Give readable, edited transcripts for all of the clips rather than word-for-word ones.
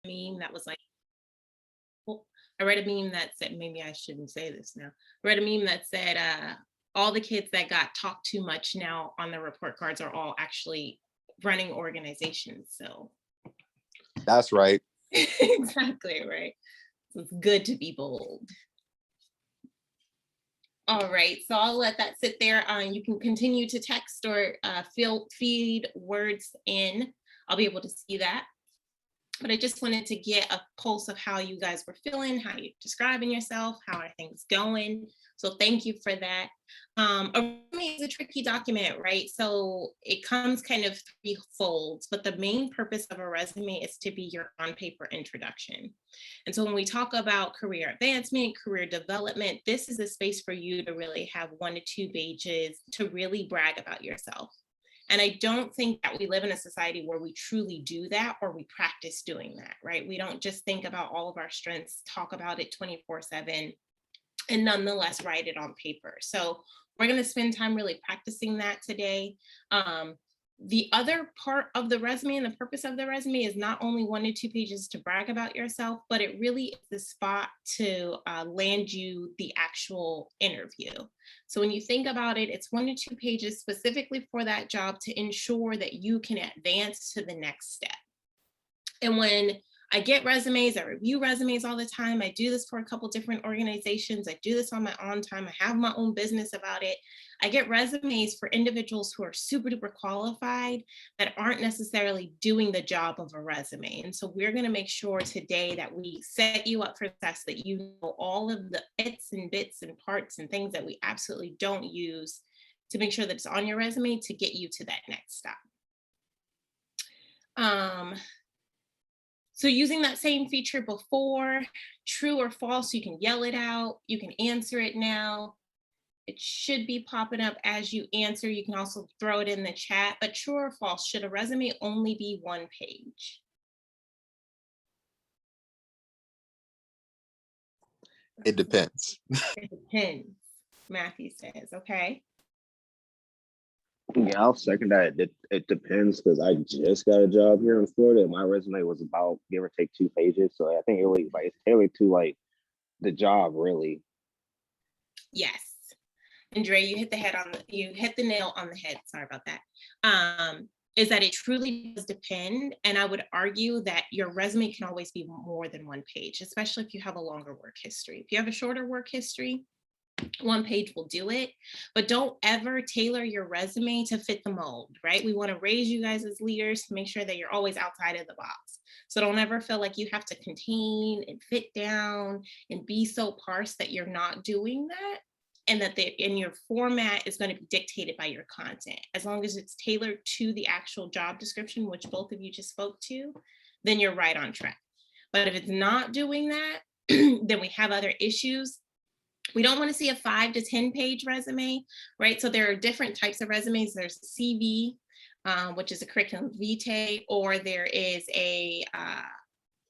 meme that was like, well, I read a meme that said, maybe I shouldn't say this now. I read a meme that said, all the kids that got talked too much now on their report cards are all actually running organizations. So that's right. exactly right. So it's good to be bold. All right, so I'll let that sit there. You can continue to text or feed words in. I'll be able to see that. But I just wanted to get a pulse of how you guys were feeling, how you're describing yourself, how are things going. So thank you for that. A resume is a tricky document, right? So it comes kind of three folds, but the main purpose of a resume is to be your on-paper introduction. And so when we talk about career advancement, career development, this is a space for you to really have 1 to 2 pages to really brag about yourself. And I don't think that we live in a society where we truly do that or we practice doing that, right? We don't just think about all of our strengths, talk about it 24/7, and nonetheless write it on paper. So we're going to spend time really practicing that today. The other part of the resume and the purpose of the resume is not only 1 to 2 pages to brag about yourself, but it really is the spot to land you the actual interview. So when you think about it, it's 1 to 2 pages specifically for that job to ensure that you can advance to the next step. And when I get resumes, I review resumes all the time. I do this for a couple different organizations. I do this on my own time. I have my own business about it. I get resumes for individuals who are super duper qualified that aren't necessarily doing the job of a resume. And so we're going to make sure today that we set you up for success, that you know all of the bits and parts and things that we absolutely don't use to make sure that it's on your resume to get you to that next step. So using that same feature before, true or false, you can yell it out. You can answer it now. It should be popping up as you answer. You can also throw it in the chat, but true or false, should a resume only be 1 page? It depends. It depends, Matthew says, okay. Yeah, I'll second that. It depends because I just got a job here in Florida and my resume was about give or take 2 pages. So I think it really like it's tailored to like the job really. Yes. And Dre, you hit the nail on the head. Sorry about that. Is that it truly does depend. And I would argue that your resume can always be more than 1 page, especially if you have a longer work history. If you have a shorter work history, 1 page will do it, but don't ever tailor your resume to fit the mold, right? We want to raise you guys as leaders to make sure that you're always outside of the box. So don't ever feel like you have to contain and fit down and be so parsed that you're not doing that, and that in your format is going to be dictated by your content. As long as it's tailored to the actual job description, which both of you just spoke to, then you're right on track. But if it's not doing that, then we have other issues. We don't want to see a 5 to 10 page resume, right? So there are different types of resumes. There's a CV, which is a curriculum vitae, or there is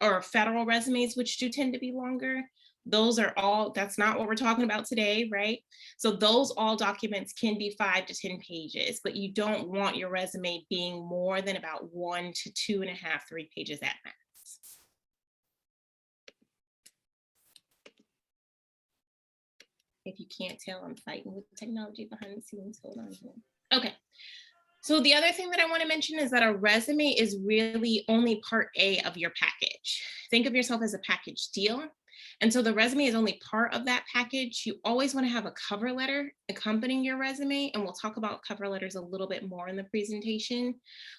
or federal resumes, which do tend to be longer. Those are all, that's not what we're talking about today, right? So those all documents can be 5 to 10 pages, but you don't want your resume being more than about 1 to 2.5, 3 pages at max. If you can't tell, I'm fighting with the technology behind the scenes. Hold on here. Okay. So the other thing that I want to mention is that a resume is really only part A of your package. Think of yourself as a package deal. And so the resume is only part of that package. You always want to have a cover letter accompanying your resume. And we'll talk about cover letters a little bit more in the presentation.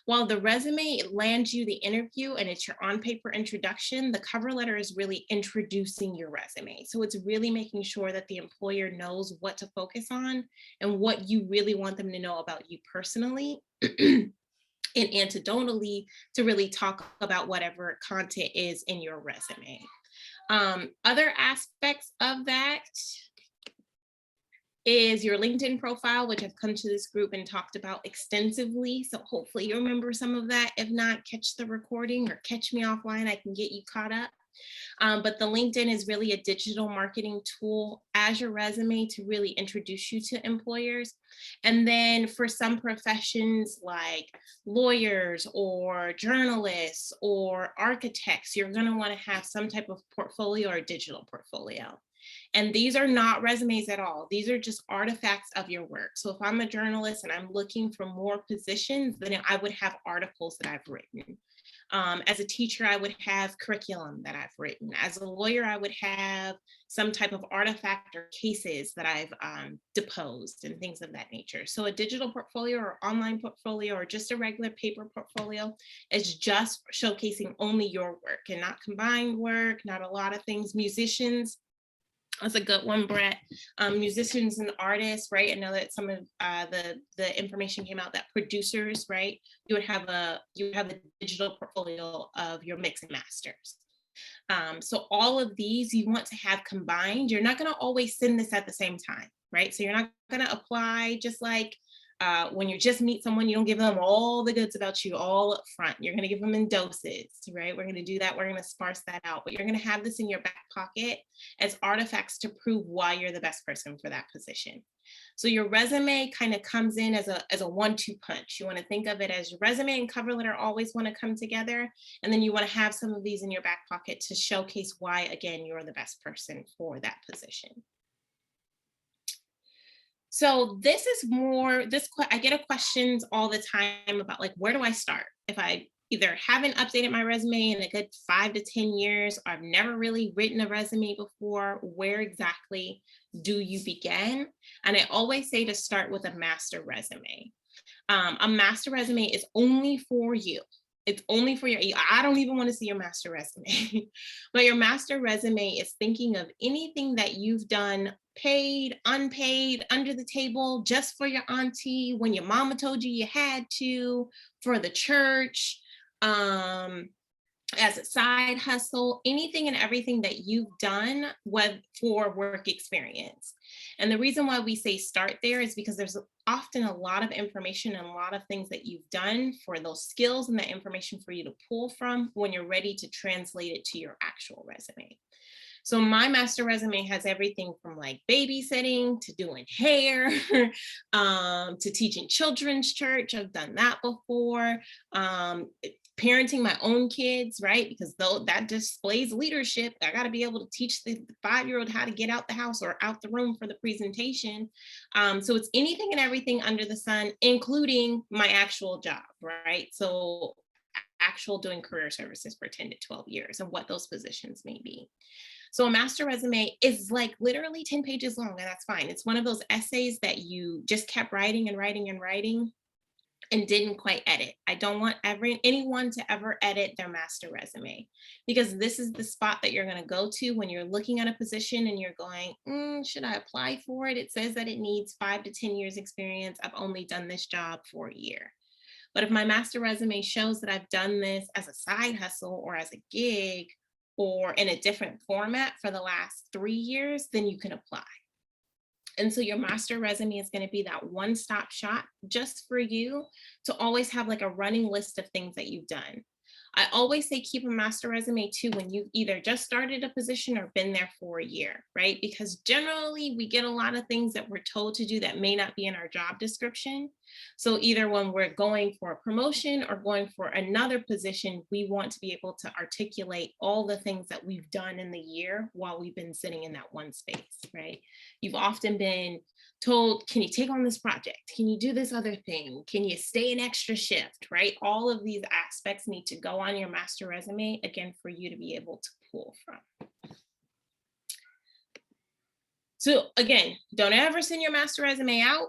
While the resume lands you the interview and it's your on-paper introduction, the cover letter is really introducing your resume. So it's really making sure that the employer knows what to focus on and what you really want them to know about you personally. And anecdotally, to really talk about whatever content is in your resume. Other aspects of that is your LinkedIn profile, which I've come to this group and talked about extensively. So hopefully you remember some of that. If not, catch the recording or catch me offline. I can get you caught up. But the LinkedIn is really a digital marketing tool as your resume to really introduce you to employers. And then for some professions like lawyers or journalists or architects, you're going to want to have some type of portfolio or digital portfolio. And these are not resumes at all. These are just artifacts of your work. So if I'm a journalist and I'm looking for more positions, then I would have articles that I've written. As a teacher, I would have curriculum that I've written. As a lawyer, I would have some type of artifact or cases that I've deposed and things of that nature. So a digital portfolio or online portfolio or just a regular paper portfolio is just showcasing only your work and not combined work, not a lot of things. Musicians, that's a good one, Brett. Musicians and artists, right? I know that some of the information came out that producers, right? You would have a digital portfolio of your mix and masters. So all of these you want to have combined. You're not going to always send this at the same time, right? So you're not going to apply just like when you just meet someone, you don't give them all the goods about you all up front. You're going to give them in doses, right? We're going to do that. We're going to sparse that out, but you're going to have this in your back pocket as artifacts to prove why you're the best person for that position. So your resume kind of comes in as a 1-2 punch. You want to think of it as your resume and cover letter always want to come together. And then you want to have some of these in your back pocket to showcase why, again, you're the best person for that position. So this is more, I get questions all the time about like, where do I start? If I either haven't updated my resume in a good 5 to 10 years, or I've never really written a resume before, where exactly do you begin? And I always say to start with a master resume. A master resume is only for you. It's only for your, I don't even want to see your master resume, but your master resume is thinking of anything that you've done, paid, unpaid, under the table, just for your auntie, when your mama told you you had to, for the church, as a side hustle, anything and everything that you've done for work experience. And the reason why we say start there is because there's often a lot of information and a lot of things that you've done for those skills and that information for you to pull from when you're ready to translate it to your actual resume. So my master resume has everything from like babysitting to doing hair, to teaching children's church. I've done that before. Parenting my own kids, right? Because though that displays leadership, I got to be able to teach the 5-year-old how to get out the house or out the room for the presentation. So it's anything and everything under the sun, including my actual job, right? So actual doing career services for 10 to 12 years and what those positions may be. So a master resume is like literally 10 pages long, and that's fine. It's one of those essays that you just kept writing and writing and writing and didn't quite edit. I don't want anyone to ever edit their master resume, because this is the spot that you're going to go to when you're looking at a position and you're going, should I apply for it? It says that it needs 5 to 10 years experience. I've only done this job for a year. But if my master resume shows that I've done this as a side hustle or as a gig or in a different format for the last 3 years, then you can apply. And so your master resume is going to be that one-stop shop just for you to always have like a running list of things that you've done. I always say keep a master resume too when you've either just started a position or been there for a year, right? Because generally we get a lot of things that we're told to do that may not be in our job description. So either when we're going for a promotion or going for another position, we want to be able to articulate all the things that we've done in the year while we've been sitting in that one space, right? You've often been told, can you take on this project? Can you do this other thing? Can you stay an extra shift, right? All of these aspects need to go on your master resume, again, for you to be able to pull from. So again, don't ever send your master resume out.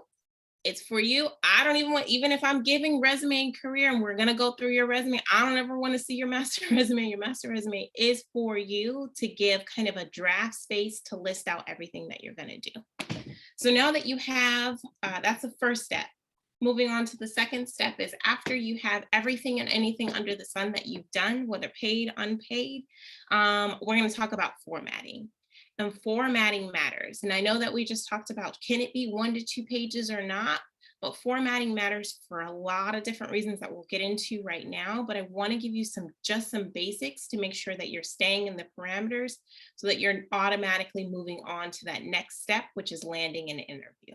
It's for you. I don't even want, even if I'm giving resume and career and we're going to go through your resume, I don't ever want to see your master resume. Your master resume is for you to give kind of a draft space to list out everything that you're going to do. So now that you have, that's the first step. Moving on to the second step is after you have everything and anything under the sun that you've done, whether paid, unpaid, we're going to talk about formatting. And formatting matters. And I know that we just talked about, can it be 1 to 2 pages or not? but formatting matters for a lot of different reasons that we'll get into right now. But I want to give you just some basics to make sure that you're staying in the parameters so that you're automatically moving on to that next step, which is landing an interview.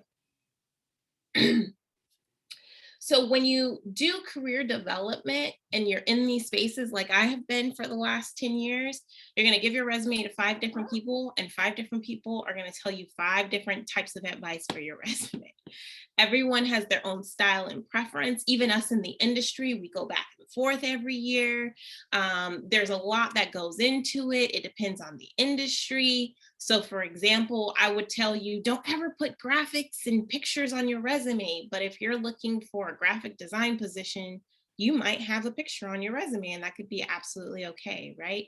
So when you do career development and you're in these spaces like I have been for the last 10 years, you're going to give your resume to 5 different people, and 5 different people are going to tell you 5 different types of advice for your resume. Everyone has their own style and preference. Even us in the industry, we go back and forth every year. There's a lot that goes into it. It depends on the industry. So for example, I would tell you, don't ever put graphics and pictures on your resume. But if you're looking for a graphic design position, you might have a picture on your resume, and that could be absolutely okay, right?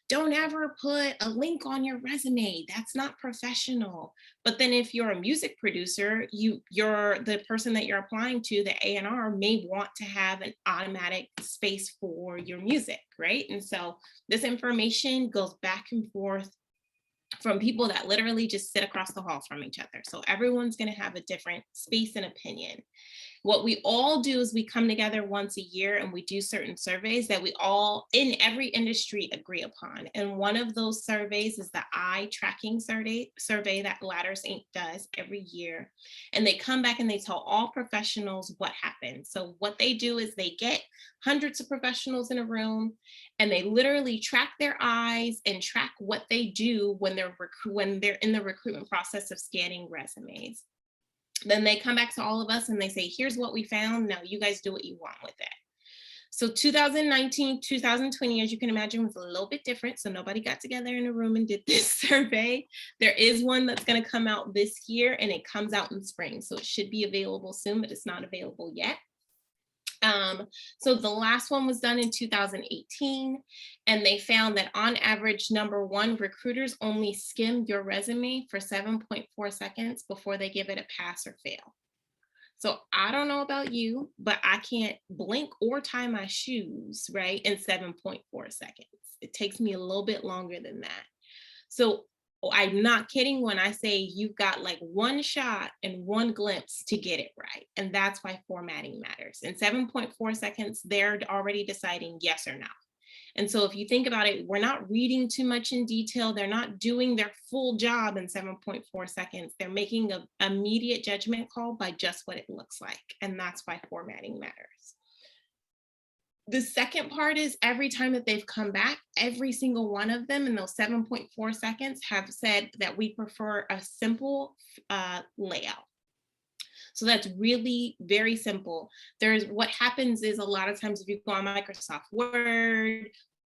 Don't ever put a link on your resume. That's not professional. But then if you're a music producer, you're the person that you're applying to, the A&R may want to have an automatic space for your music, right? And so this information goes back and forth from people that literally just sit across the hall from each other. So everyone's going to have a different space and opinion. What we all do is we come together once a year and we do certain surveys that we all in every industry agree upon. And one of those surveys is the eye tracking survey that Ladders Inc. does every year. And they come back and they tell all professionals what happened. So what they do is they get hundreds of professionals in a room and they literally track their eyes and track what they do when they're in the recruitment process of scanning resumes. Then they come back to all of us and they say, here's what we found. Now you guys do what you want with it. So 2019, 2020, as you can imagine, was a little bit different. So nobody got together in a room and did this survey. There is one that's going to come out this year, and it comes out in spring. So it should be available soon, but it's not available yet. So the last one was done in 2018, and they found that on average, number one, recruiters only skim your resume for 7.4 seconds before they give it a pass or fail. So I don't know about you, but I can't blink or tie my shoes, right, in 7.4 seconds. It takes me a little bit longer than that. So I'm not kidding when I say you've got like one shot and one glimpse to get it right. And that's why formatting matters. In 7.4 seconds, they're already deciding yes or no. And so if you think about it, we're not reading too much in detail. They're not doing their full job in 7.4 seconds. They're making an immediate judgment call by just what it looks like. And that's why formatting matters. The second part is every time that they've come back, every single one of them in those 7.4 seconds have said that we prefer a simple layout. So that's really very simple. What happens is a lot of times if you go on Microsoft Word,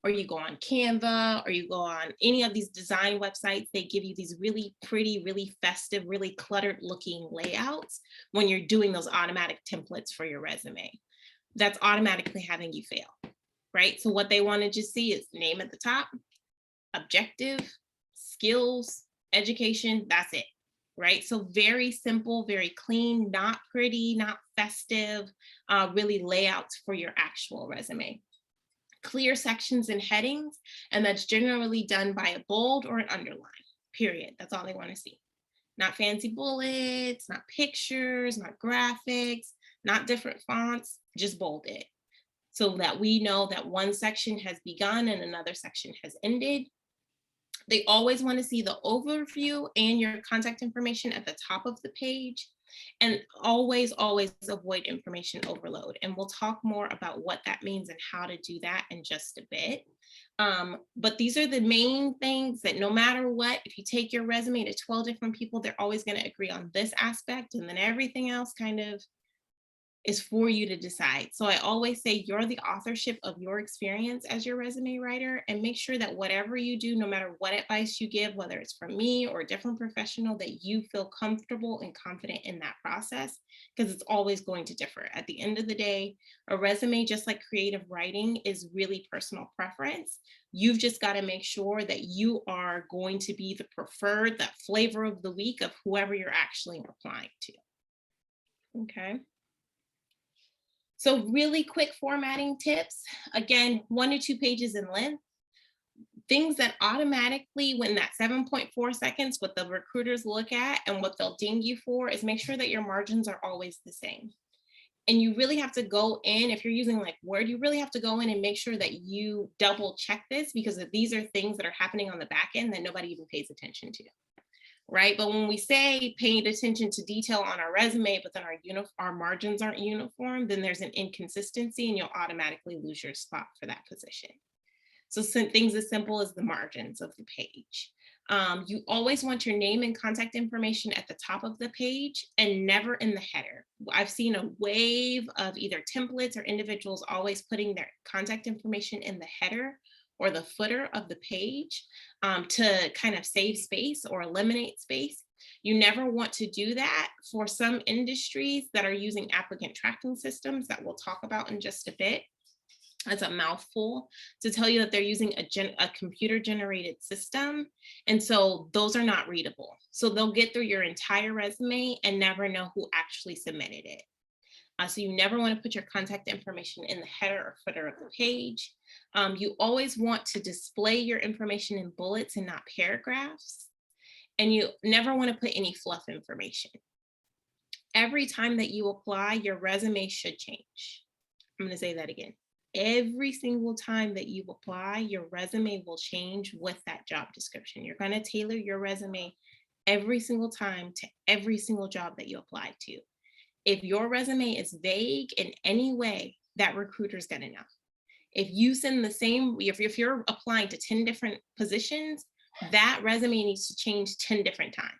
or you go on Canva, or you go on any of these design websites, they give you these really pretty, really festive, really cluttered looking layouts when you're doing those automatic templates for your resume. That's automatically having you fail, right? So what they want to just see is name at the top, objective, skills, education, that's it, right? So very simple, very clean, not pretty, not festive, really layouts for your actual resume. Clear sections and headings, and that's generally done by a bold or an underline, period. That's all they want to see. Not fancy bullets, not pictures, not graphics, not different fonts, just bold it so that we know that one section has begun and another section has ended. They always want to see the overview and your contact information at the top of the page, and always, always avoid information overload. And we'll talk more about what that means and how to do that in just a bit. But these are the main things that no matter what, if you take your resume to 12 different people, they're always going to agree on this aspect, and then everything else kind of is for you to decide. So I always say you're the authorship of your experience as your resume writer, and make sure that whatever you do, no matter what advice you give, whether it's from me or a different professional, that you feel comfortable and confident in that process, because it's always going to differ. At the end of the day, a resume, just like creative writing, is really personal preference. You've just got to make sure that you are going to be the preferred, that flavor of the week of whoever you're actually applying to. Okay. So really quick formatting tips. Again, 1 to 2 pages in length. things that automatically, when that 7.4 seconds, what the recruiters look at and what they'll ding you for is make sure that your margins are always the same. And you really have to go in, if you're using like Word, you really have to go in and make sure that you double check this, because these are things that are happening on the back end that nobody even pays attention to, right? But when we say paying attention to detail on our resume, but then our margins aren't uniform, then there's an inconsistency and you'll automatically lose your spot for that position. So some things as simple as the margins of the page. You always want your name and contact information at the top of the page and never in the header. I've seen a wave of either templates or individuals always putting their contact information in the header or the footer of the page to kind of save space or eliminate space. You never want to do that for some industries that are using applicant tracking systems that we'll talk about in just a bit. That's a mouthful to tell you that they're using a computer generated system. And so those are not readable. So they'll get through your entire resume and never know who actually submitted it. So you never want to put your contact information in the header or footer of the page. You always want to display your information in bullets and not paragraphs. And you never want to put any fluff information. Every time that you apply, your resume should change. I'm going to say that again. Every single time that you apply, your resume will change with that job description. You're going to tailor your resume every single time to every single job that you apply to. If your resume is vague in any way, that recruiter's going to know. If you send the same, if you're applying to 10 different positions, that resume needs to change 10 different times.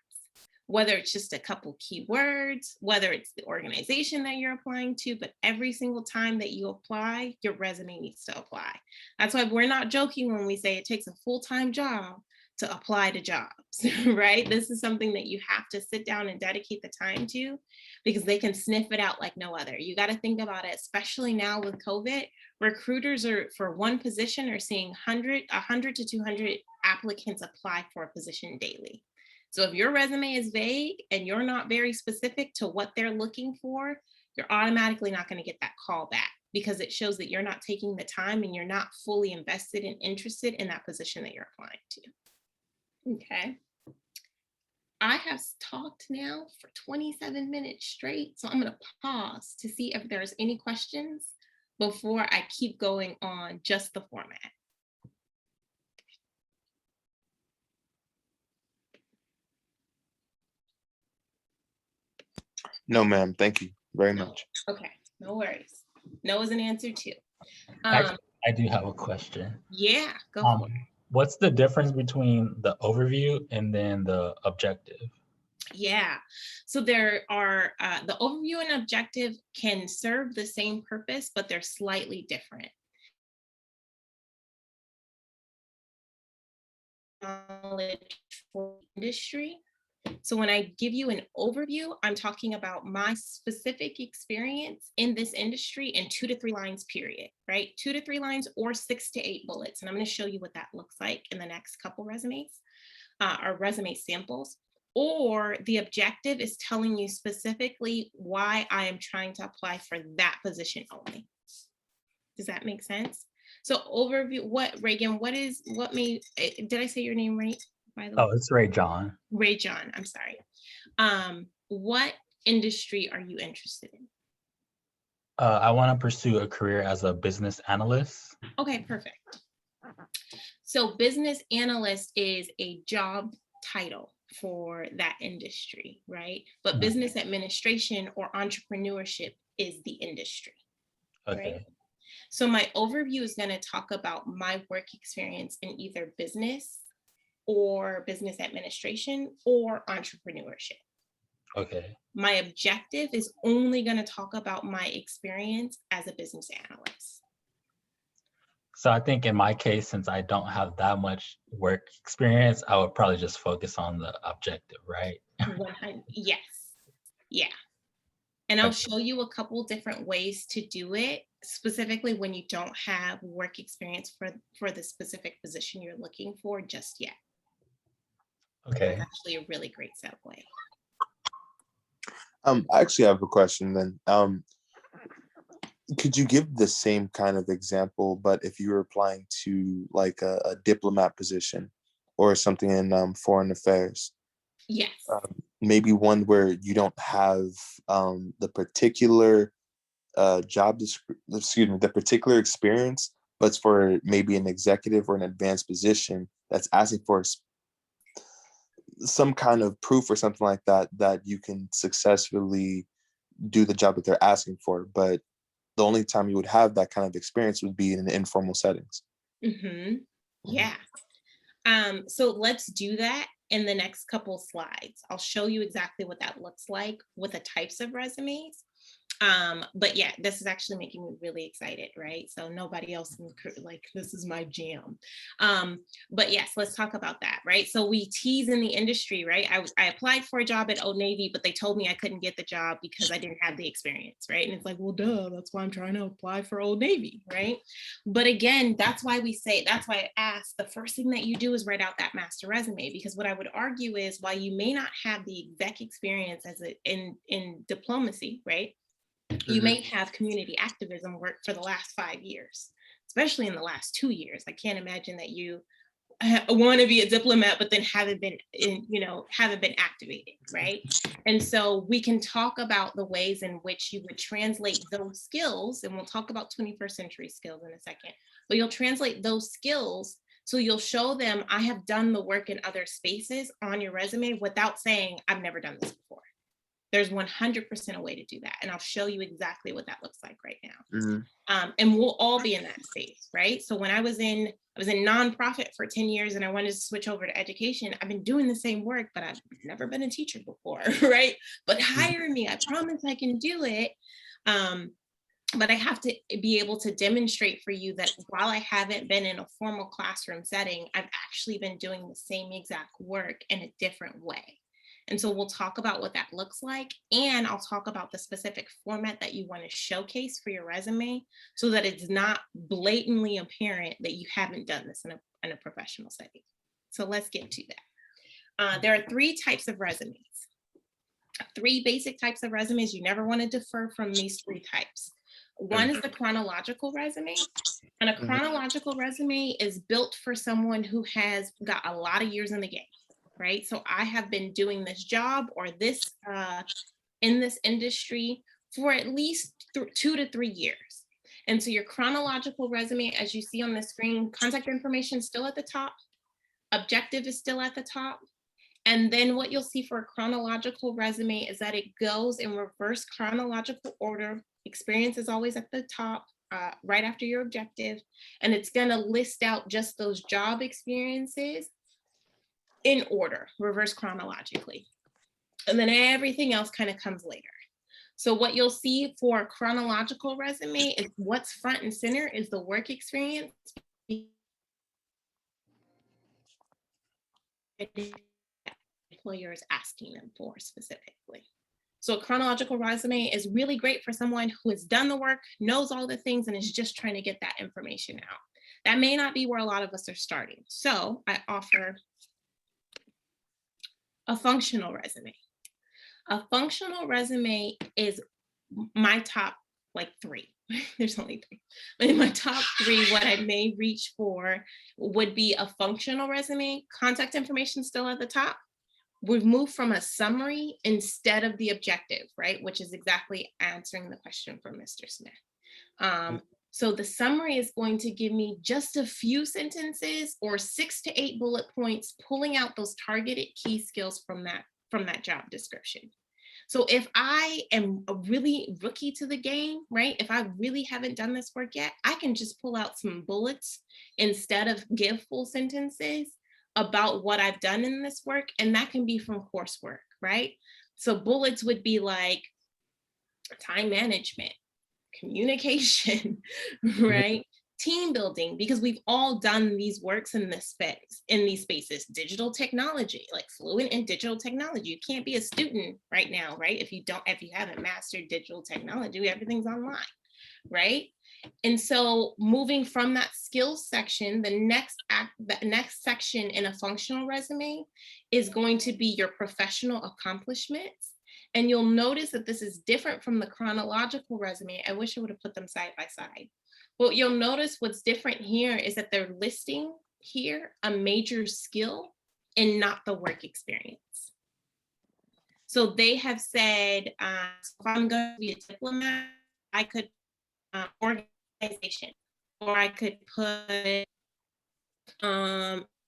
Whether it's just a couple keywords, whether it's the organization that you're applying to, but every single time that you apply, your resume needs to apply. That's why we're not joking when we say it takes a full-time job to apply to jobs, right? This is something that you have to sit down and dedicate the time to, because they can sniff it out like no other. You got to think about it, especially now with COVID. Recruiters are, for one position, are seeing 100 to 200 applicants apply for a position daily. So if your resume is vague and you're not very specific to what they're looking for, you're automatically not going to get that call back, because it shows that you're not taking the time and you're not fully invested and interested in that position that you're applying to. Okay. I have talked now for 27 minutes straight, so I'm going to pause to see if there's any questions before I keep going on just the format. No, ma'am. Thank you very much. Okay, no worries. No is an answer too. Actually, I do have a question. Yeah, go for it. What's the difference between the overview and then the objective? Yeah, so there are, the overview and objective can serve the same purpose, but they're slightly different. Knowledge for industry. So when I give you an overview, I'm talking about my specific experience in this industry in 2 to 3 lines, period, right? 2 to 3 lines or 6 to 8 bullets. And I'm going to show you what that looks like in the next couple resumes, or resume samples. Or the objective is telling you specifically why I am trying to apply for that position only. Does that make sense? So overview, Reagan, did I say your name right? By the way? Oh, it's Ray John. Ray John, I'm sorry. What industry are you interested in? I want to pursue a career as a business analyst. Okay, perfect. So business analyst is a job title for that industry, right? But business administration or entrepreneurship is the industry. Okay. Right? So my overview is going to talk about my work experience in either business or business administration or entrepreneurship. Okay. My objective is only going to talk about my experience as a business analyst. So I think in my case, since I don't have that much work experience, I would probably just focus on the objective, right? Yes. Yeah. And I'll show you a couple different ways to do it, specifically when you don't have work experience for the specific position you're looking for just yet. Okay. That's actually a really great segue. I actually have a question then. Could you give the same kind of example, but if you were applying to like a diplomat position or something in foreign affairs? Yes. Maybe one where you don't have the particular the particular experience, but it's for maybe an executive or an advanced position that's asking for some kind of proof or something like that, that you can successfully do the job that they're asking for. But the only time you would have that kind of experience would be in informal settings. Yeah. So let's do that in the next couple slides. I'll show you exactly what that looks like with the types of resumes. But yeah, this is actually making me really excited, right? So nobody else like, this is my jam. But yes, let's talk about that, right? So we tease in the industry, right? I applied for a job at Old Navy, but they told me I couldn't get the job because I didn't have the experience, right? And it's like, well, duh, that's why I'm trying to apply for Old Navy, right? But again, that's why I asked, the first thing that you do is write out that master resume, because what I would argue is, while you may not have the exec experience in diplomacy, right? You may have community activism work for the last 5 years, especially in the last 2 years. I can't imagine that you want to be a diplomat, but then haven't been activated, right? And so we can talk about the ways in which you would translate those skills, and we'll talk about 21st century skills in a second, but you'll translate those skills. So you'll show them, I have done the work in other spaces on your resume, without saying, I've never done this before. There's 100% a way to do that. And I'll show you exactly what that looks like right now. And we'll all be in that space, right? So when I was in nonprofit for 10 years and I wanted to switch over to education, I've been doing the same work, but I've never been a teacher before, right? But hire me, I promise I can do it. But I have to be able to demonstrate for you that while I haven't been in a formal classroom setting, I've actually been doing the same exact work in a different way. And so we'll talk about what that looks like, and I'll talk about the specific format that you want to showcase for your resume, so that it's not blatantly apparent that you haven't done this in a professional setting. So let's get to that. There are 3 types of resumes, 3 basic types of resumes. You never want to defer from these 3 types. One is the chronological resume. And a chronological resume is built for someone who has got a lot of years in the game. Right? So I have been doing this job or this in this industry for at least 2 to 3 years. And so your chronological resume, as you see on the screen, contact information is still at the top, objective is still at the top. And then what you'll see for a chronological resume is that it goes in reverse chronological order. Experience is always at the top, right after your objective. And it's going to list out just those job experiences in order, reverse chronologically. And then everything else kind of comes later. So what you'll see for a chronological resume is what's front and center is the work experience. Employer is asking them for specifically. So a chronological resume is really great for someone who has done the work, knows all the things, and is just trying to get that information out. That may not be where a lot of us are starting. So I offer a functional resume. A functional resume is my top 3. There's only 3. But in my top 3, what I may reach for would be a functional resume. Contact information still at the top. We've moved from a summary instead of the objective, right? Which is exactly answering the question from Mr. Smith. So the summary is going to give me just a few sentences or 6 to 8 bullet points, pulling out those targeted key skills from that job description. So if I am a really rookie to the game, right? If I really haven't done this work yet, I can just pull out some bullets instead of give full sentences about what I've done in this work. And that can be from coursework, right? So bullets would be like time management, communication, right? Team building, because we've all done these works in this space, in these spaces. Digital technology, like fluent in digital technology. You can't be a student right now, right? If you haven't mastered digital technology, everything's online, right? And so moving from that skills section, the next section in a functional resume is going to be your professional accomplishments. And you'll notice that this is different from the chronological resume. I wish I would have put them side by side. But you'll notice what's different here is that they're listing here a major skill and not the work experience. So they have said, if I'm going to be a diplomat, I could organization, or I could put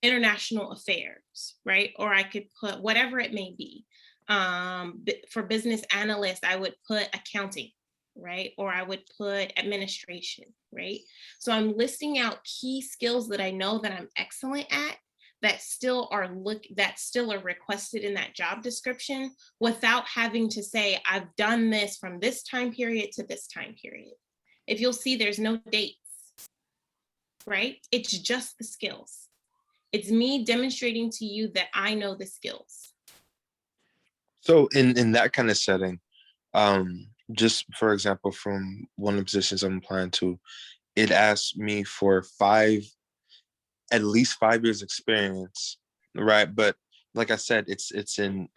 international affairs, right? Or I could put whatever it may be. For business analyst, I would put accounting, right? Or I would put administration, right? So I'm listing out key skills that I know that I'm excellent at that still are requested in that job description without having to say, I've done this from this time period to this time period. If you'll see, there's no dates, right? It's just the skills. It's me demonstrating to you that I know the skills. So in that kind of setting, just for example, from one of the positions I'm applying to, it asked me for at least 5 years experience, right? But like I said, it's in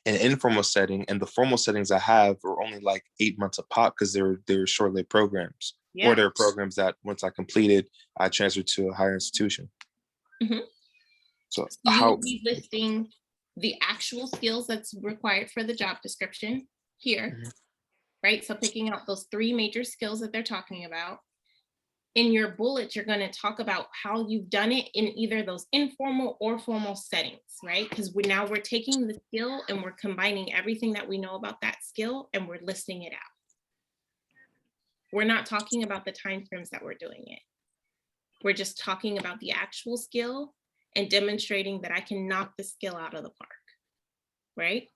an informal setting, and the formal settings I have are only like 8 months a pop because they're short-lived programs, or they're programs that once I completed, I transferred to a higher institution. Mm-hmm. So you will be listing the actual skills that's required for the job description here, right? So picking out those 3 major skills that they're talking about. In your bullets, you're going to talk about how you've done it in either those informal or formal settings, right? Because we're taking the skill and we're combining everything that we know about that skill and we're listing it out. We're not talking about the time frames that we're doing it. We're just talking about the actual skill and demonstrating that I can knock the skill out of the park, right?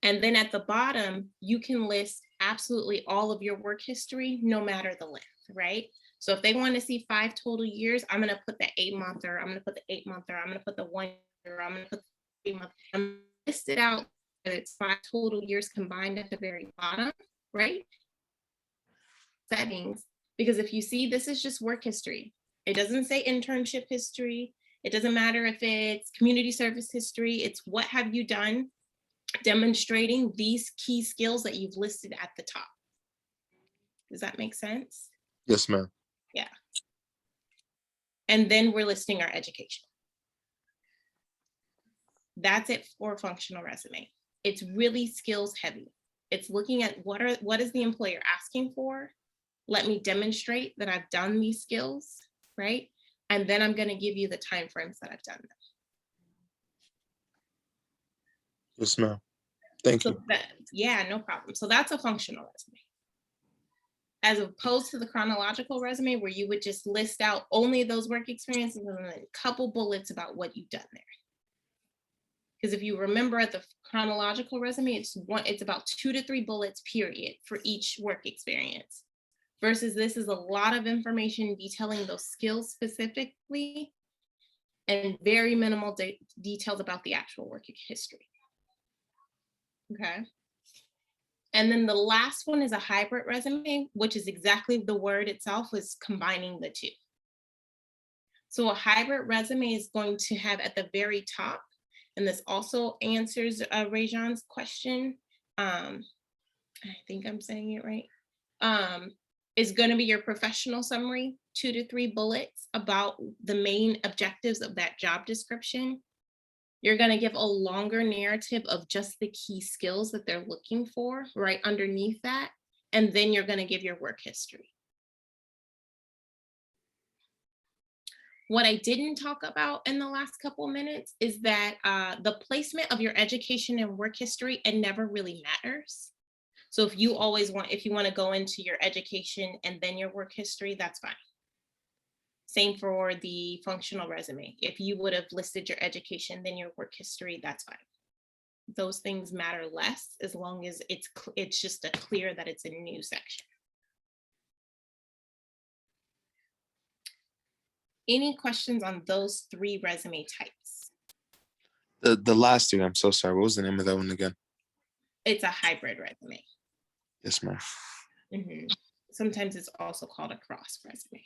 And then at the bottom, you can list absolutely all of your work history, no matter the length, right? So if they want to see 5 total years, I'm going to put the 8-monther, I'm going to put the 8-monther, I'm going to put the 1 year, I'm going to put the 3-month. I'm list it out that it's 5 total years combined at the very bottom, right? Settings, because if you see, this is just work history. It doesn't say internship history. It doesn't matter if it's community service history. It's what have you done demonstrating these key skills that you've listed at the top. Does that make sense? Yes, ma'am. Yeah. And then we're listing our education. That's it for a functional resume. It's really skills heavy. It's looking at what is the employer asking for? Let me demonstrate that I've done these skills, right? And then I'm going to give you the timeframes that I've done them. Yes, ma'am. Thank you. Yeah, no problem. So that's a functional resume. As opposed to the chronological resume where you would just list out only those work experiences and then a couple bullets about what you've done there. Because if you remember at the chronological resume, it's about 2 to 3 bullets period for each work experience. Versus this is a lot of information detailing those skills specifically and very minimal details about the actual work history. Okay. And then the last one is a hybrid resume, which is exactly the word itself, is combining the two. So a hybrid resume is going to have at the very top, and this also answers Rajan's question. I think I'm saying it right. Is going to be your professional summary, 2 to 3 bullets about the main objectives of that job description. You're going to give a longer narrative of just the key skills that they're looking for right underneath that. And then you're going to give your work history. What I didn't talk about in the last couple of minutes is that the placement of your education and work history, it never really matters. So if you want to go into your education and then your work history, that's fine. Same for the functional resume. If you would have listed your education, then your work history, that's fine. Those things matter less as long as it's just clear that it's a new section. Any questions on those 3 resume types? The last 2, I'm so sorry. What was the name of that one again? It's a hybrid resume. Yes, ma'am. Mm-hmm. Sometimes it's also called a cross resume.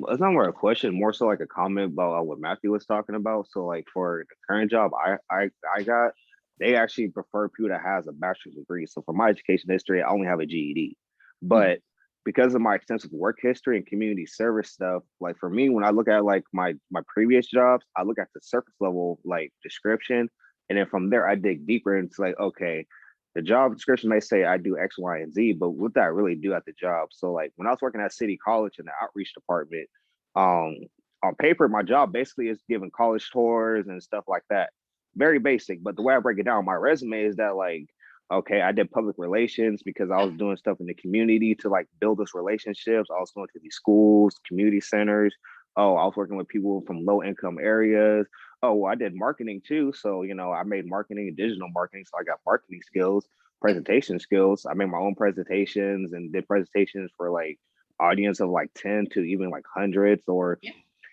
It's not more a question, more so like a comment about what Matthew was talking about. So like for the current job I got, they actually prefer people that has a bachelor's degree. So for my education history, I only have a GED. But because of my extensive work history and community service stuff, like for me, when I look at like my previous jobs, I look at the surface level like description, and then from there I dig deeper into like, okay, the job description may say I do X, Y, and Z, but what do I really do at the job? So like when I was working at City College in the outreach department, on paper, my job basically is giving college tours and stuff like that. Very basic, but the way I break it down, my resume is that like, okay, I did public relations because I was doing stuff in the community to like build those relationships. I was going to these schools, community centers. Oh, I was working with people from low income areas. Oh, well, I did marketing too. So, you know, I made marketing and digital marketing. So I got marketing skills, presentation skills. I made my own presentations and did presentations for like audience of like 10 to even like hundreds, or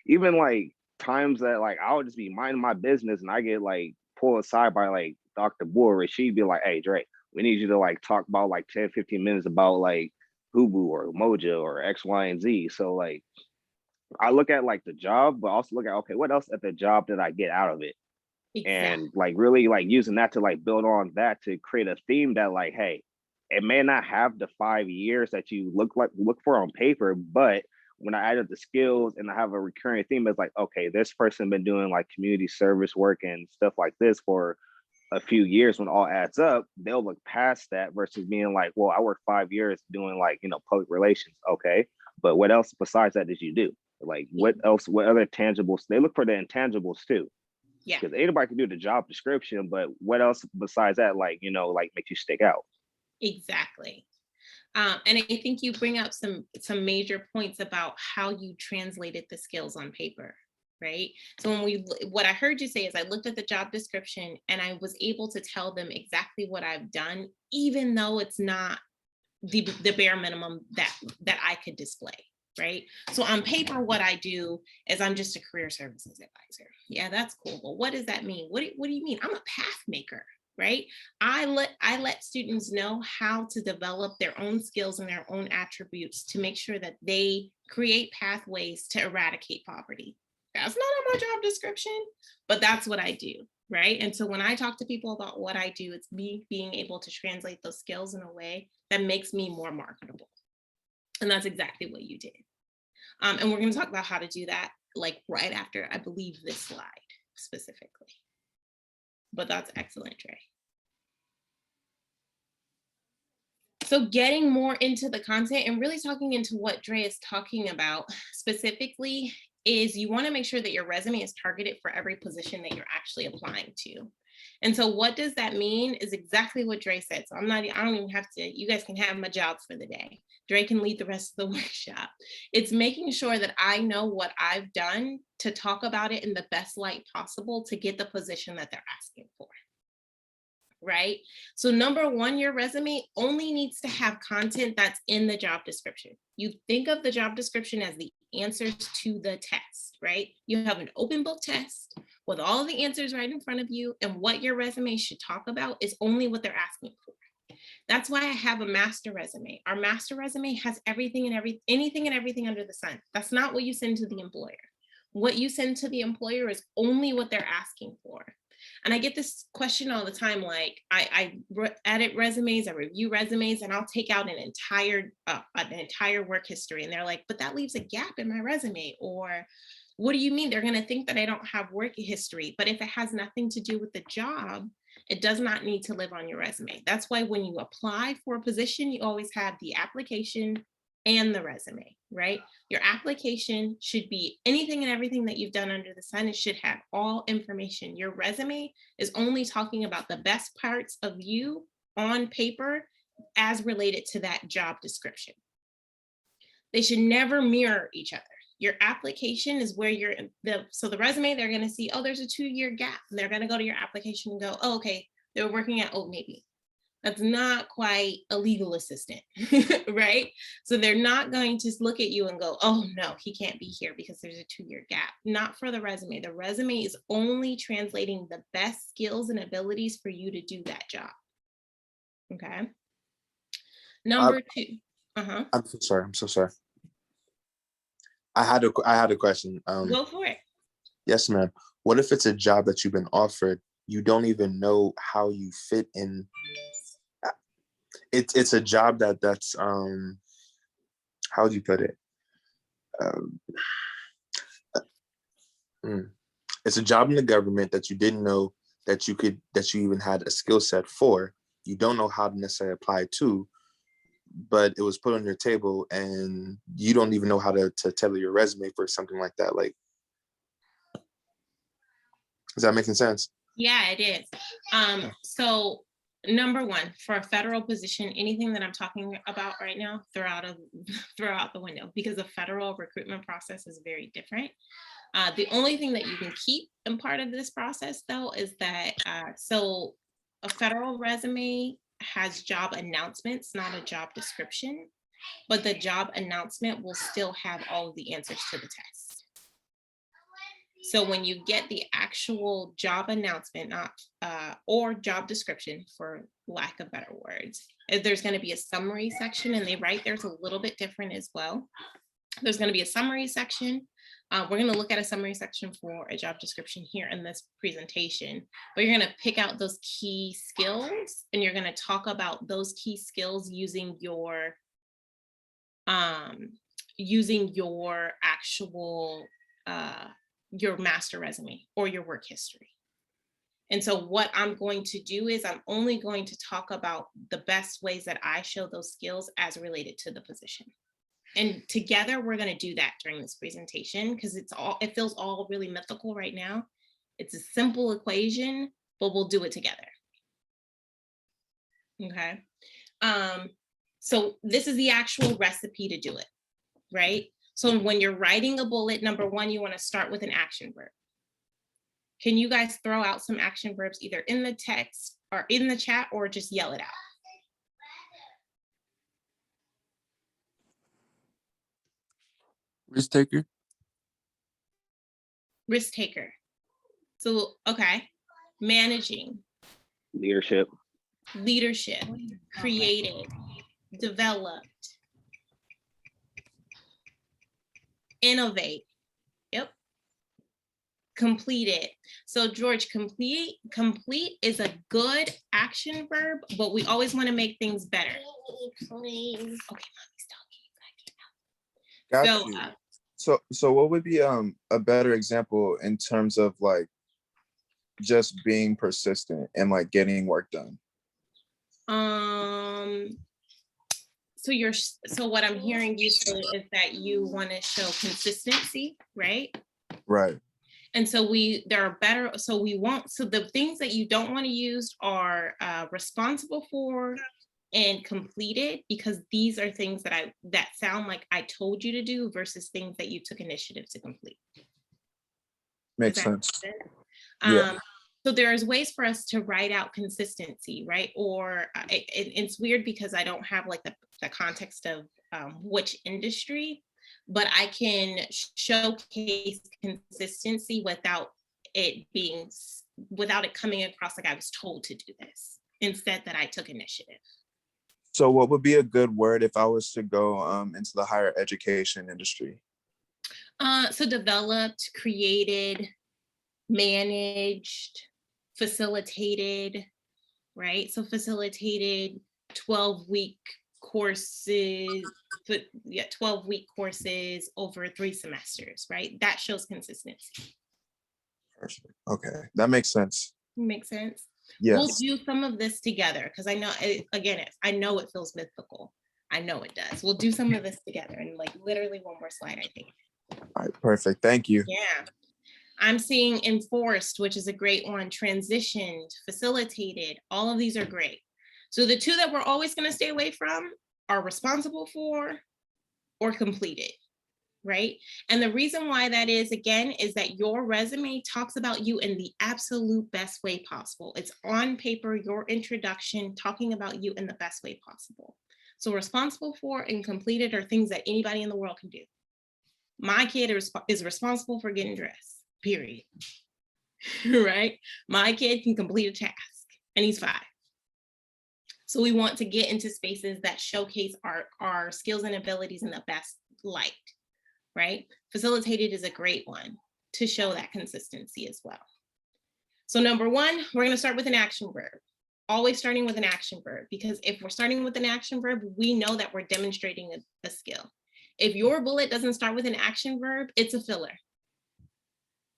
even like times that like I would just be minding my business and I get like pulled aside by like Dr. Boer. She'd be like, hey, Dre, we need you to like talk about like 10, 15 minutes about like Hubu or Mojo or X, Y, and Z. So like I look at like the job, but also look at, okay, what else at the job did I get out of it? And like really like using that to like build on that to create a theme that like, hey, it may not have the 5 years that you look for on paper, but when I added the skills and I have a recurring theme, it's like, okay, this person been doing like community service work and stuff like this for a few years. When all adds up, they'll look past that versus being like, well, I worked 5 years doing like, you know, public relations. Okay, but what else besides that did you do? Like what else, what other tangibles? They look for the intangibles too. Yeah. Because anybody can do the job description, but what else besides that, like, you know, like makes you stick out? Exactly. And I think you bring up some major points about how you translated the skills on paper, right? So what I heard you say is I looked at the job description and I was able to tell them exactly what I've done, even though it's not the bare minimum that I could display, right? So on paper, what I do is I'm just a career services advisor. Yeah, that's cool. But what does that mean? What do you mean? I'm a path maker, right? I let students know how to develop their own skills and their own attributes to make sure that they create pathways to eradicate poverty. That's not on my job description, but that's what I do, right? And so when I talk to people about what I do, it's me being able to translate those skills in a way that makes me more marketable. And that's exactly what you did. And we're going to talk about how to do that like right after, I believe, this slide specifically. But that's excellent, Dre. So getting more into the content and really talking into what Dre is talking about specifically is you want to make sure that your resume is targeted for every position that you're actually applying to. And so what does that mean is exactly what Dre said. So I don't even have to, you guys can have my job for the day. Dre can lead the rest of the workshop. It's making sure that I know what I've done to talk about it in the best light possible to get the position that they're asking for. Right? So number one, your resume only needs to have content that's in the job description. You think of the job description as the answers to the test, right? You have an open book test with all the answers right in front of you, and what your resume should talk about is only what they're asking for. That's why I have a master resume. Our master resume has anything and everything under the sun. That's not what you send to the employer. What you send to the employer is only what they're asking for. And I get this question all the time, like I edit resumes, I review resumes, and I'll take out an entire work history. And they're like, but that leaves a gap in my resume. Or what do you mean? They're going to think that I don't have work history. But if it has nothing to do with the job, it does not need to live on your resume. That's why when you apply for a position, you always have the application and the resume, right? Your application should be anything and everything that you've done under the sun. It should have all information. Your resume is only talking about the best parts of you on paper as related to that job description. They should never mirror each other. Your application is where so the resume, they're going to see, oh, there's a 2-year gap. And they're going to go to your application and go, oh, okay, they were working at Old Navy. That's not quite a legal assistant, right? So they're not going to look at you and go, oh no, he can't be here because there's a 2-year gap. Not for the resume. The resume is only translating the best skills and abilities for you to do that job. Okay. Number two. I'm so sorry. I had a question. Go for it. Yes, ma'am. What if it's a job that you've been offered you don't even know how you fit in. It's a job that's how do you put it? Um, it's a job in the government that you didn't know that you even had a skill set for. You don't know how to necessarily apply to, but it was put on your table and you don't even know how to tailor your resume for something like that. Like, is that making sense? Yeah, it is. So number one, for a federal position, anything that I'm talking about right now, throw out the window, because the federal recruitment process is very different. The only thing that you can keep in part of this process, though, is that so a federal resume has job announcements, not a job description, but the job announcement will still have all of the answers to the test. So when you get the actual job announcement, or job description, for lack of better words, there's going to be a summary section, and they write there's a little bit different as well. There's going to be a summary section. We're going to look at a summary section for a job description here in this presentation, but you're going to pick out those key skills, and you're going to talk about those key skills using your actual your master resume or your work history. And so what I'm going to do is I'm only going to talk about the best ways that I show those skills as related to the position. And together we're going to do that during this presentation, because it feels all really mythical right now. It's a simple equation, but we'll do it together. Okay. So this is the actual recipe to do it, right? So when you're writing a bullet, number one, you want to start with an action verb. Can you guys throw out some action verbs either in the text or in the chat, or just yell it out? Risk taker. Risk taker. So, okay. Managing. Leadership. Leadership. Created. Developed. Innovate. Yep. Completed. So George, complete is a good action verb, but we always want to make things better. Okay, mommy's talking. Got you. So what would be a better example in terms of like just being persistent and like getting work done? So what I'm hearing you say is that you want to show consistency, right? Right. And so the things that you don't want to use are responsible for and completed, because these are things that sound like I told you to do versus things that you took initiative to complete. Makes sense. Yeah. So there's ways for us to write out consistency, right? Or it's weird because I don't have like the context of which industry, but I can showcase consistency without it coming across like I was told to do this, instead that I took initiative. So what would be a good word if I was to go into the higher education industry? So developed, created, managed, facilitated, right? So facilitated 12-week courses, 12-week courses over 3 semesters, right? That shows consistency. Perfect. Okay, that makes sense. Makes sense? Yes. We'll do some of this together, because I know, again, I know it feels mythical. I know it does. We'll do some of this together, and like literally one more slide, I think. All right, perfect. Thank you. Yeah. I'm seeing enforced, which is a great one, transitioned, facilitated, all of these are great. So the 2 that we're always going to stay away from are responsible for or completed, right? And the reason why that is, again, is that your resume talks about you in the absolute best way possible. It's on paper, your introduction, talking about you in the best way possible. So responsible for and completed are things that anybody in the world can do. My kid is responsible for getting dressed, period. Right? My kid can complete a task, and he's 5. So we want to get into spaces that showcase our skills and abilities in the best light, right? Facilitated is a great one to show that consistency as well. So number one, we're gonna start with an action verb. Always starting with an action verb, because if we're starting with an action verb, we know that we're demonstrating a skill. If your bullet doesn't start with an action verb, it's a filler.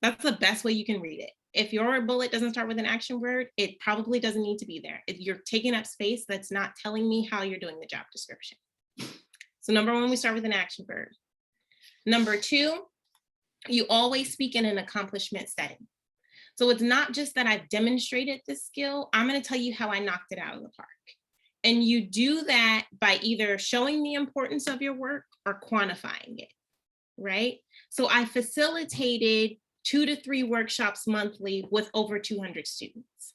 That's the best way you can read it. If your bullet doesn't start with an action verb, it probably doesn't need to be there. If you're taking up space, that's not telling me how you're doing the job description. So number one, we start with an action verb. Number two, you always speak in an accomplishment setting. So it's not just that I've demonstrated this skill, I'm going to tell you how I knocked it out of the park. And you do that by either showing the importance of your work or quantifying it, right? So I facilitated 2 to 3 workshops monthly with over 200 students.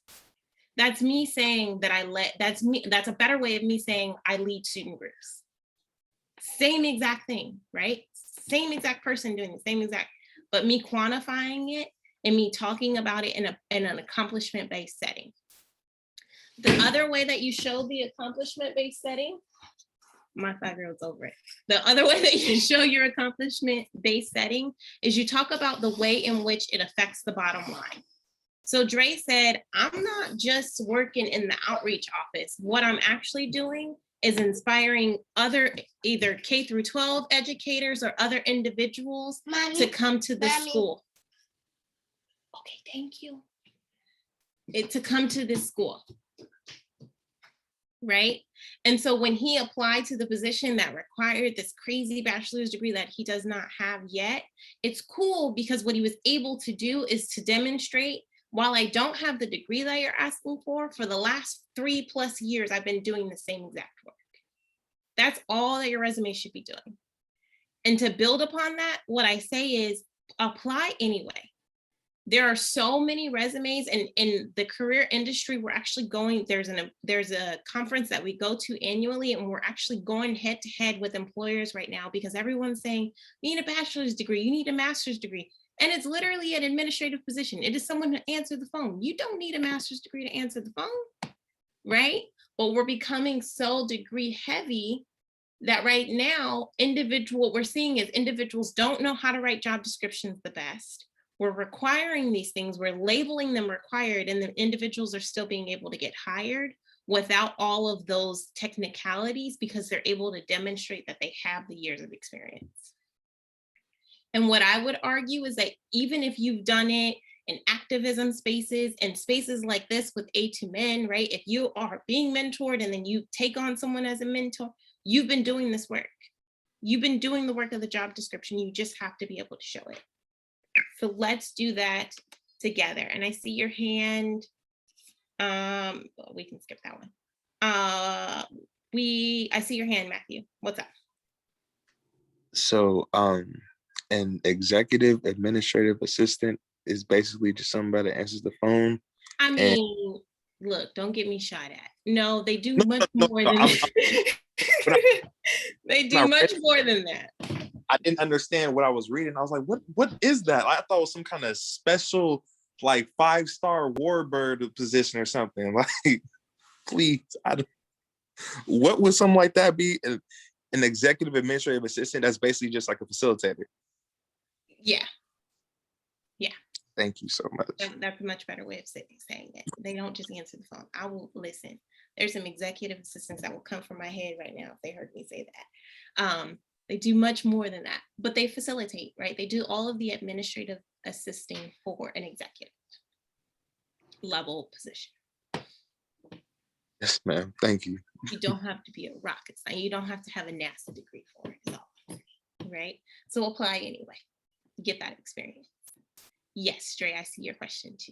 That's me saying that that's a better way of me saying I lead student groups. Same exact thing, right? Same exact person doing the same exact, but me quantifying it and me talking about it in an accomplishment-based setting. The other way that you show the accomplishment-based setting, my 5-year-old's over it. The other way that you show your accomplishment-based setting is you talk about the way in which it affects the bottom line. So Dre said, I'm not just working in the outreach office. What I'm actually doing is inspiring other either K through 12 educators or other individuals to come to the school. Okay, thank you. To come to this school, right? And so when he applied to the position that required this crazy bachelor's degree that he does not have yet, it's cool because what he was able to do is to demonstrate, while I don't have the degree that you're asking for the last 3+ years, I've been doing the same exact work. That's all that your resume should be doing. And to build upon that, what I say is apply anyway. There are so many resumes, and in the career industry, we're actually going, there's a conference that we go to annually, and we're actually going head to head with employers right now because everyone's saying, you need a bachelor's degree, you need a master's degree. And it's literally an administrative position. It is someone to answer the phone. You don't need a master's degree to answer the phone, right? But we're becoming so degree heavy that right now, what we're seeing is individuals don't know how to write job descriptions the best. We're requiring these things, we're labeling them required, and the individuals are still being able to get hired without all of those technicalities because they're able to demonstrate that they have the years of experience. And what I would argue is that even if you've done it in activism spaces and spaces like this with A2Men, right? If you are being mentored and then you take on someone as a mentor, you've been doing this work. You've been doing the work of the job description. You just have to be able to show it. So let's do that together. And I see your hand. We can skip that one. I see your hand, Matthew. What's up? So an executive administrative assistant is basically just somebody that answers the phone. I mean, look, don't get me shot at. No, they do much more than they do much more than that. I didn't understand what I was reading. I was like, what is that? I thought it was some kind of special, like 5-star warbird position or something. Like, please, what would something like that be? An executive administrative assistant that's basically just like a facilitator. Yeah. Thank you so much. That's a much better way of saying it. They don't just answer the phone. I will listen. There's some executive assistants that will come from my head right now if they heard me say that. They do much more than that, but they facilitate, right? They do all of the administrative assisting for an executive level position. Yes, ma'am. Thank you. You don't have to be a rocket scientist. You don't have to have a NASA degree for it, is all, right? So apply anyway. Get that experience. Yes, Dre, I see your question too.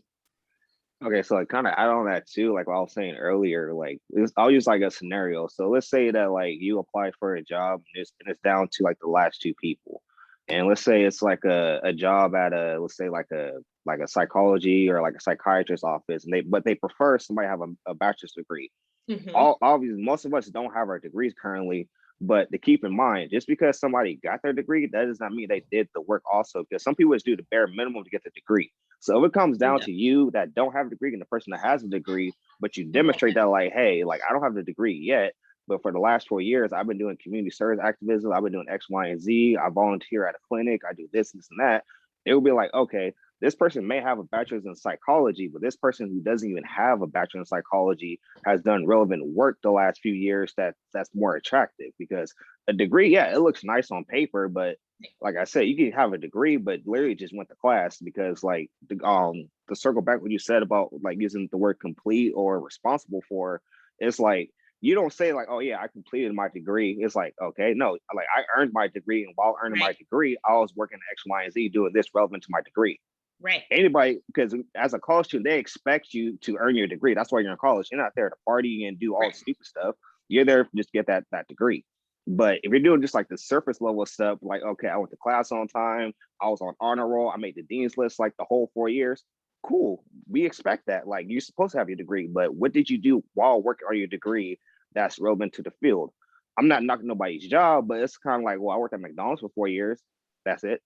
Okay, so like kind of add on that too, like what I was saying earlier, like I'll use like a scenario. So let's say that like you apply for a job and it's down to like the last 2 people. And let's say it's like a job at let's say like a psychology or like a psychiatrist's office, and they prefer somebody have a bachelor's degree. Mm-hmm. Obviously, most of us don't have our degrees currently, but to keep in mind, just because somebody got their degree, that does not mean they did the work also, because some people just do the bare minimum to get the degree. So if it comes down to you that don't have a degree and the person that has a degree, but you demonstrate that like, hey, like I don't have the degree yet, but for the last 4 years, I've been doing community service activism. I've been doing X, Y, and Z. I volunteer at a clinic. I do this and that. It would be like, okay, This person may have a bachelor's in psychology, but this person who doesn't even have a bachelor in psychology has done relevant work the last few years that's more attractive, because a degree, yeah, it looks nice on paper, but like I said, you can have a degree, but literally just went to class. Because like the circle back what you said about like using the word complete or responsible for, it's like you don't say like, oh yeah, I completed my degree. It's like, okay, no, like I earned my degree, and while earning my degree, I was working X, Y, and Z doing this relevant to my degree. Right. Anybody, because as a college student, they expect you to earn your degree. That's why you're in college. You're not there to party and do all the stupid stuff. You're there to just get that degree. But if you're doing just like the surface level stuff, like, okay, I went to class on time, I was on honor roll, I made the dean's list like the whole 4 years. Cool. We expect that. Like, you're supposed to have your degree, but what did you do while working on your degree that's relevant to the field? I'm not knocking nobody's job, but it's kind of like, well, I worked at McDonald's for 4 years. That's it.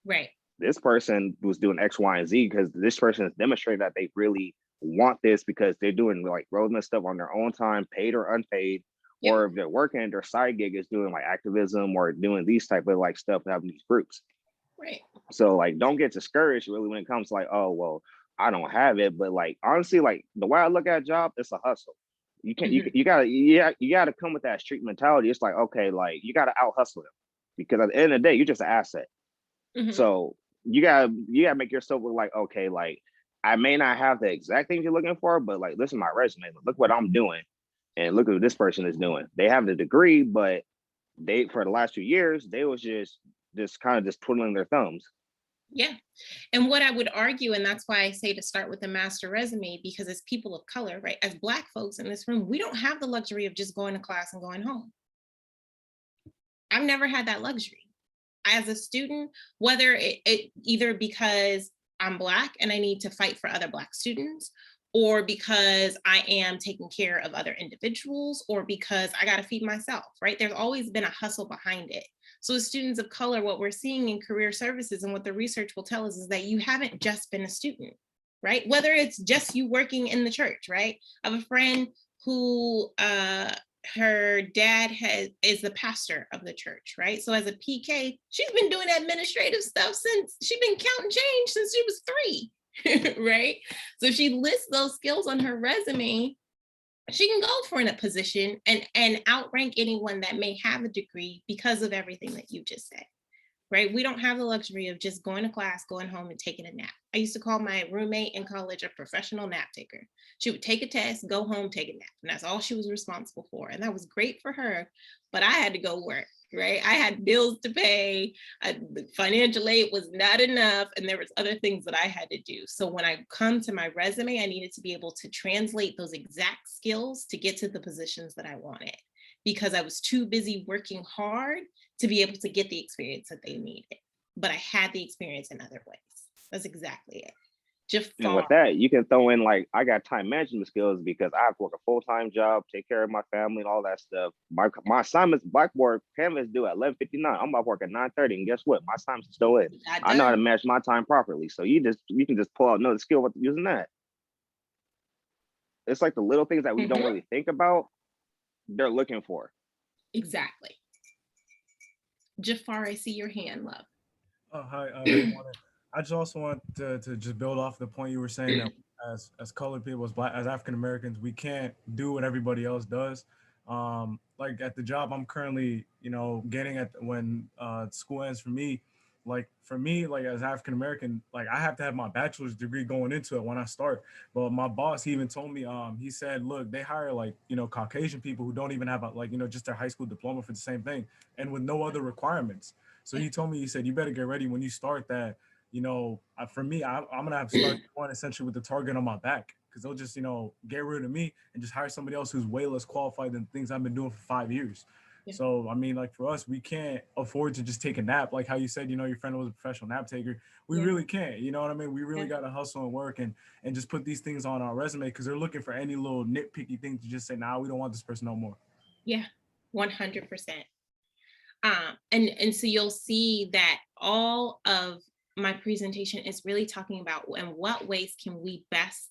Right. This person was doing X, Y, and Z because this person has demonstrated that they really want this, because they're doing like relevant stuff on their own time, paid or unpaid. Yep. Or if they're working, their side gig is doing like activism or doing these type of like stuff and having these groups. Right. So like, don't get discouraged really when it comes to like, oh, well, I don't have it. But like, honestly, like the way I look at a job, it's a hustle. You can't, you gotta come with that street mentality. It's like, okay, like you gotta out hustle them, because at the end of the day, you're just an asset. So you gotta make yourself look like, okay, like I may not have the exact things you're looking for, but like, listen to my resume, look what I'm doing, and look at what this person is doing. They have the degree, but they, for the last 2 years, they was just kind of just twiddling their thumbs. Yeah. And what I would argue, and that's why I say to start with a master resume, because as people of color, right, as Black folks in this room, we don't have the luxury of just going to class and going home. I've never had that luxury. As a student, whether it either because I'm Black and I need to fight for other Black students, or because I am taking care of other individuals, or because I got to feed myself, right? There's always been a hustle behind it. So as students of color, what we're seeing in career services and what the research will tell us is that you haven't just been a student, right? Whether it's just you working in the church, right? I have a friend who her dad is the pastor of the church, right? So as a PK, she's been doing administrative stuff since she's been counting change since she was 3, right? So if she lists those skills on her resume, she can go for a position and outrank anyone that may have a degree because of everything that you just said, right? We don't have the luxury of just going to class, going home and taking a nap. I used to call my roommate in college a professional nap taker. She would take a test, go home, take a nap, and that's all she was responsible for. And that was great for her, but I had to go work, right? I had bills to pay, financial aid was not enough, and there was other things that I had to do. So when I come to my resume, I needed to be able to translate those exact skills to get to the positions that I wanted, because I was too busy working hard to be able to get the experience that they needed. But I had the experience in other ways. That's exactly it. And with that, you can throw in like, I got time management skills because I have to work a full-time job, take care of my family and all that stuff. My assignments, Blackboard Canvas due at 11:59. I'm about to work at 9:30, and guess what? My time's still in. I know how to manage my time properly. So you can just pull out another skill with using that. It's like the little things that we don't really think about, they're looking for. Exactly. Jafar, I see your hand, love. Oh, hi. Good morning. I just also want to just build off the point you were saying that as colored people, as African Americans, we can't do what everybody else does. Like at the job I'm currently, getting at when school ends for me, like as African American, like I have to have my bachelor's degree going into it when I start. But my boss, he even told me, he said, look, they hire like, Caucasian people who don't even have just their high school diploma for the same thing and with no other requirements. So he told me, he said, you better get ready when you start that. For me, I'm gonna have to start going essentially with the target on my back, because they'll just, get rid of me and just hire somebody else who's way less qualified than things I've been doing for 5 years. Yeah. So, I mean, like for us, we can't afford to just take a nap. Like how you said, your friend was a professional nap taker. We really can't, you know what I mean? We really got to hustle and work and just put these things on our resume, because they're looking for any little nitpicky thing to just say, nah, we don't want this person no more. Yeah, 100%. And so you'll see that all of my presentation is really talking about in what ways can we best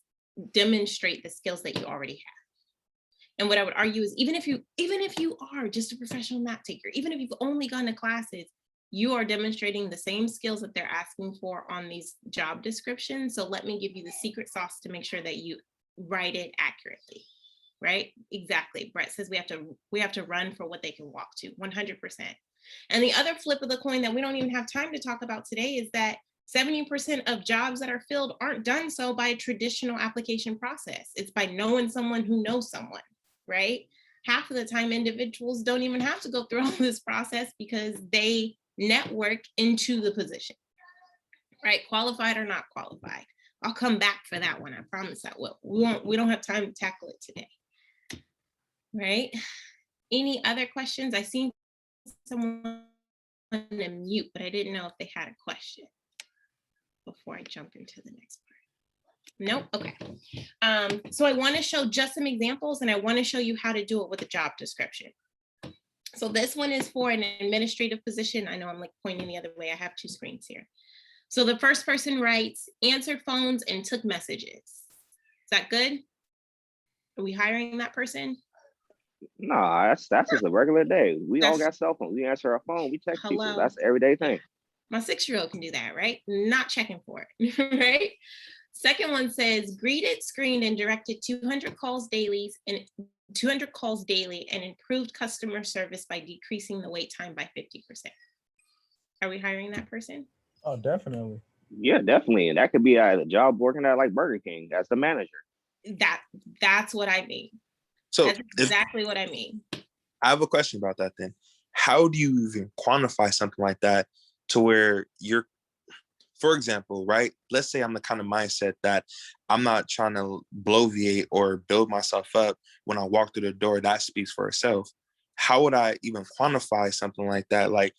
demonstrate the skills that you already have. And what I would argue is even if you are just a professional nap taker, even if you've only gone to classes, you are demonstrating the same skills that they're asking for on these job descriptions. So let me give you the secret sauce to make sure that you write it accurately, right? Exactly. Brett says we have to run for what they can walk to, 100%. And the other flip of the coin that we don't even have time to talk about today is that 70% of jobs that are filled aren't done so by a traditional application process. It's by knowing someone who knows someone, right? Half of the time, individuals don't even have to go through all this process because they network into the position, right? Qualified or not qualified. I'll come back for that one. I promise I will. We don't have time to tackle it today, right? Any other questions? I seen someone on mute, but I didn't know if they had a question before I jump into the next part. Nope. Okay. So I want to show just some examples, and I want to show you how to do it with a job description. So this one is for an administrative position. I know I'm like pointing the other way. I have two screens here. So the first person writes, answered phones and took messages. Is that good? Are we hiring that person? No, that's just a regular day. We all That's- got cell phones. We answer our phone. We text people. Hello. That's an everyday thing. My 6-year-old can do that, right? Not checking for it, right? Second one says, greeted, screened, and directed 200 calls daily and improved customer service by decreasing the wait time by 50%. Are we hiring that person? Oh, definitely. Yeah, definitely. And that could be at a job working at like Burger King as the manager. That's what I mean. So That's exactly what I mean. I have a question about that then. How do you even quantify something like that to where you're, for example, right? Let's say I'm the kind of mindset that I'm not trying to bloviate or build myself up when I walk through the door. That speaks for itself. How would I even quantify something like that? Like,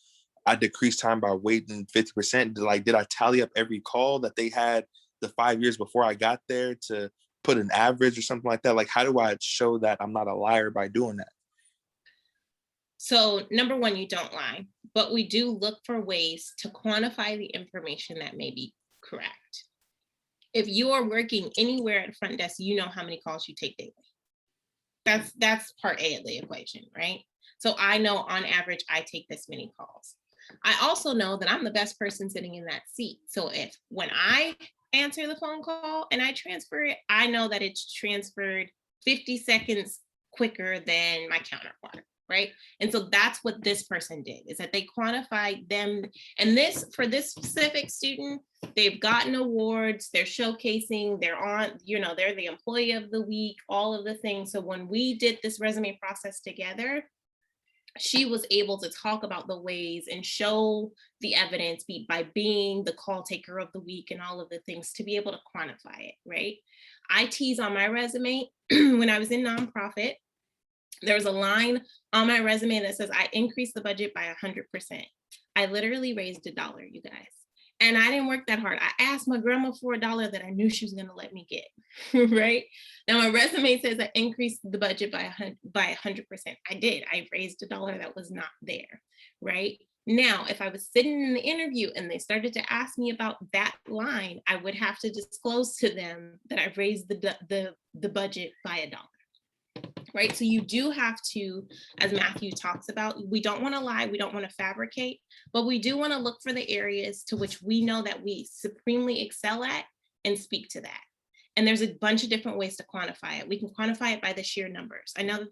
I decreased time by waiting 50%. Like, did I tally up every call that they had the 5 years before I got there to put an average or something like that? Like, how do I show that I'm not a liar by doing that? So number one, you don't lie, but we do look for ways to quantify the information that may be correct. If you are working anywhere at front desk, you know how many calls you take daily. That's part A of the equation, right? So I know on average, I take this many calls. I also know that I'm the best person sitting in that seat. So if when I answer the phone call and I transfer it, I know that it's transferred 50 seconds quicker than my counterpart, right? And so that's what this person did, is that they quantified them. And this, for this specific student, they've gotten awards, they're showcasing, they're on, they're the employee of the week, all of the things. So when we did this resume process together, she was able to talk about the ways and show the evidence by being the call taker of the week and all of the things to be able to quantify it, right? I tease on my resume, when I was in nonprofit, there was a line on my resume that says, I increased the budget by 100%. I literally raised $1, you guys. And I didn't work that hard. I asked my grandma for $1 that I knew she was gonna let me get, right? Now my resume says I increased the budget by 100%. I did, I raised $1 that was not there, right? Now, if I was sitting in the interview and they started to ask me about that line, I would have to disclose to them that I raised the budget by $1. Right, so you do have to, as Matthew talks about, we don't want to lie, we don't want to fabricate, but we do want to look for the areas to which we know that we supremely excel at and speak to that. And there's a bunch of different ways to quantify it. We can quantify it by the sheer numbers. I know that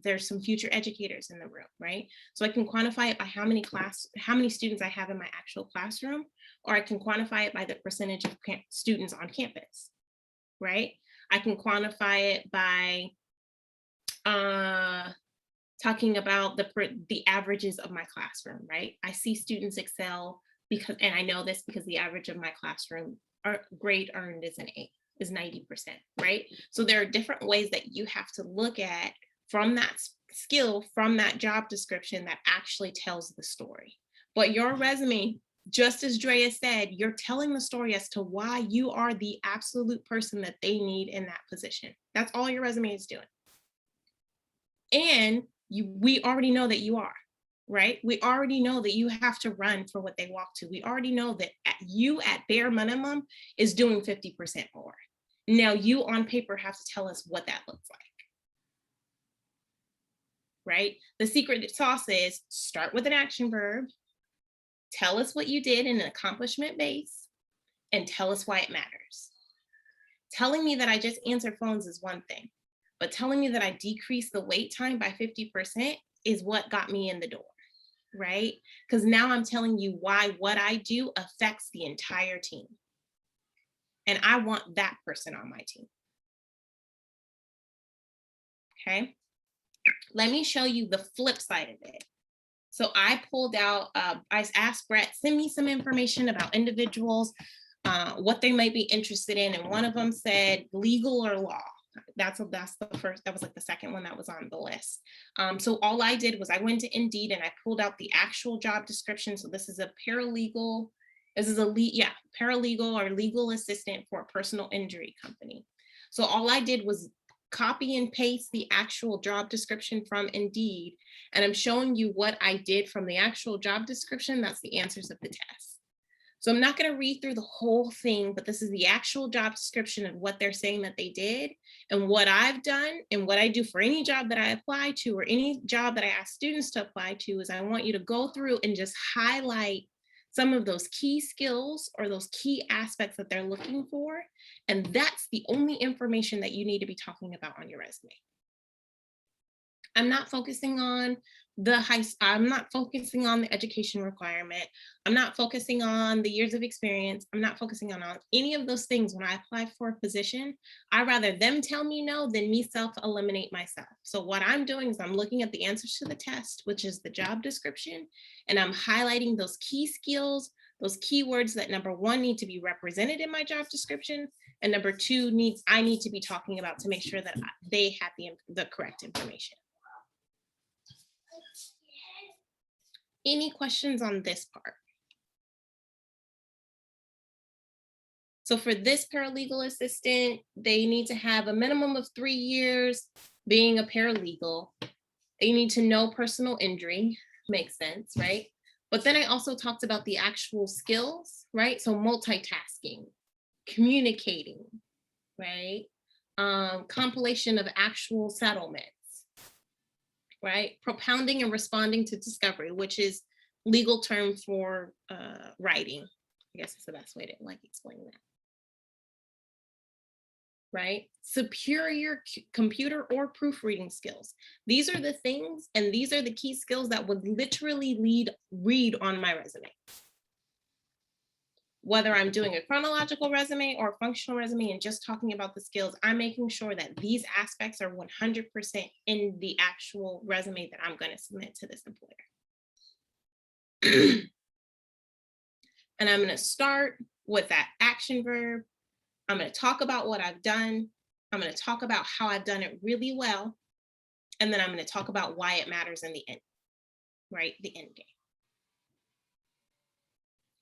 there's some future educators in the room, right? So I can quantify it by how many students I have in my actual classroom, or I can quantify it by the percentage of students on campus, right? I can quantify it by talking about the averages of my classroom, right? I see students excel because, and I know this because the average of my classroom grade earned is an A, is 90%, right? So there are different ways that you have to look at from that skill, from that job description that actually tells the story. But your resume, just as Drea said, you're telling the story as to why you are the absolute person that they need in that position. That's all your resume is doing. And we already know that you are, right? We already know that you have to run for what they walk to. We already know that you at bare minimum is doing 50% more. Now you on paper have to tell us what that looks like, right? The secret sauce is start with an action verb, Tell us what you did in an accomplishment base and tell us why it matters. Telling me that I just answered phones is one thing, but telling me that I decreased the wait time by 50% is what got me in the door, right? Because now I'm telling you why what I do affects the entire team. And I want that person on my team. Okay, let me show you the flip side of it. So I pulled out, I asked Brett, send me some information about individuals, what they might be interested in. And one of them said legal or law. That's the first, that was like the second one that was on the list. So all I did was I went to Indeed and I pulled out the actual job description. So this is a paralegal. This is a paralegal or legal assistant for a personal injury company. So all I did was copy and paste the actual job description from Indeed. And I'm showing you what I did from the actual job description. That's the answers of the test. So I'm not going to read through the whole thing, but this is the actual job description of what they're saying that they did. And what I've done and what I do for any job that I apply to or any job that I ask students to apply to is I want you to go through and just highlight some of those key skills or those key aspects that they're looking for. And that's the only information that you need to be talking about on your resume. I'm not focusing on I'm not focusing on the education requirement. I'm not focusing on the years of experience. I'm not focusing on any of those things when I apply for a position. I'd rather them tell me no than me self-eliminate myself. So what I'm doing is I'm looking at the answers to the test, which is the job description, and I'm highlighting those key skills, those keywords that number one need to be represented in my job description, and number two I need to be talking about to make sure that they have the correct information. Any questions on this part? So for this paralegal assistant, they need to have a minimum of 3 years being a paralegal. They need to know personal injury, makes sense, right? But then I also talked about the actual skills, right? So multitasking, communicating, right? Compilation of actual settlements, right? Propounding and responding to discovery, which is legal term for writing. I guess it's the best way to explain that. Right? Superior computer or proofreading skills. These are the things, and these are the key skills that would literally read on my resume. Whether I'm doing a chronological resume or a functional resume and just talking about the skills, I'm making sure that these aspects are 100% in the actual resume that I'm going to submit to this employer. And I'm going to start with that action verb. I'm going to talk about what I've done. I'm going to talk about how I've done it really well. And then I'm going to talk about why it matters in the end, right? The end game.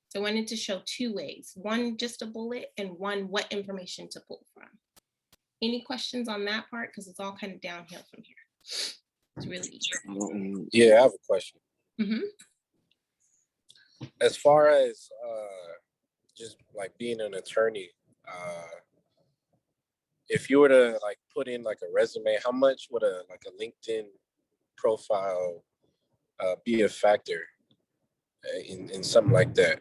So I wanted to show 2 ways, one, just a bullet, and one, what information to pull from. Any questions on that part? Because it's all kind of downhill from here. It's really easy. Yeah, I have a question. Mm-hmm. As far as just like being an attorney, if you were to like put in like a resume, how much would a LinkedIn profile be a factor in something like that?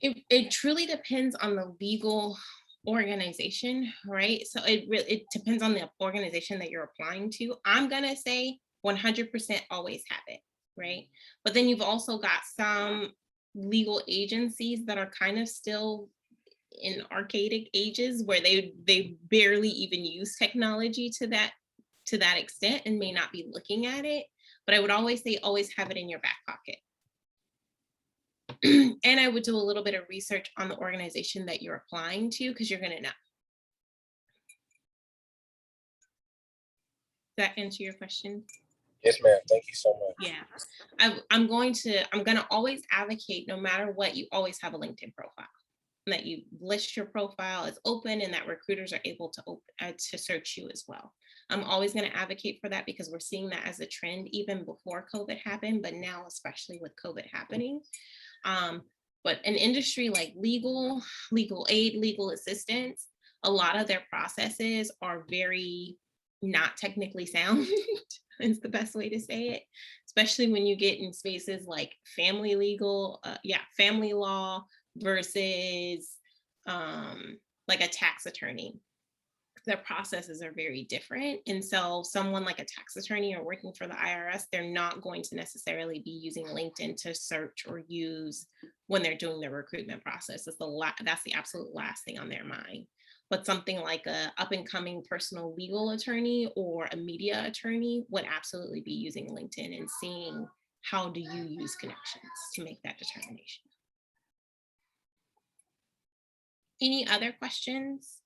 It truly depends on the legal organization, right? So it depends on the organization that you're applying to. I'm gonna say 100% always have it, right? But then you've also got some legal agencies that are kind of still in archaic ages where they barely even use technology to that extent and may not be looking at it. But I would always say always have it in your back pocket. And I would do a little bit of research on the organization that you're applying to, because you're going to know. Does that answer your question? Yes, ma'am. Thank you so much. Yeah, I'm going to always advocate, no matter what, you always have a LinkedIn profile, and that you list your profile as open, and that recruiters are able to search you as well. I'm always going to advocate for that because we're seeing that as a trend even before COVID happened, but now especially with COVID happening. But an industry like legal aid, legal assistance, a lot of their processes are very not technically sound is the best way to say it. especially when you get in spaces like family legal, family law versus like a tax attorney. Their processes are very different. And so someone like a tax attorney or working for the IRS, they're not going to necessarily be using LinkedIn to search or use when they're doing their recruitment process. That's the absolute last thing on their mind. But something like a up and coming personal legal attorney or a media attorney would absolutely be using LinkedIn and seeing how do you use connections to make that determination. Any other questions?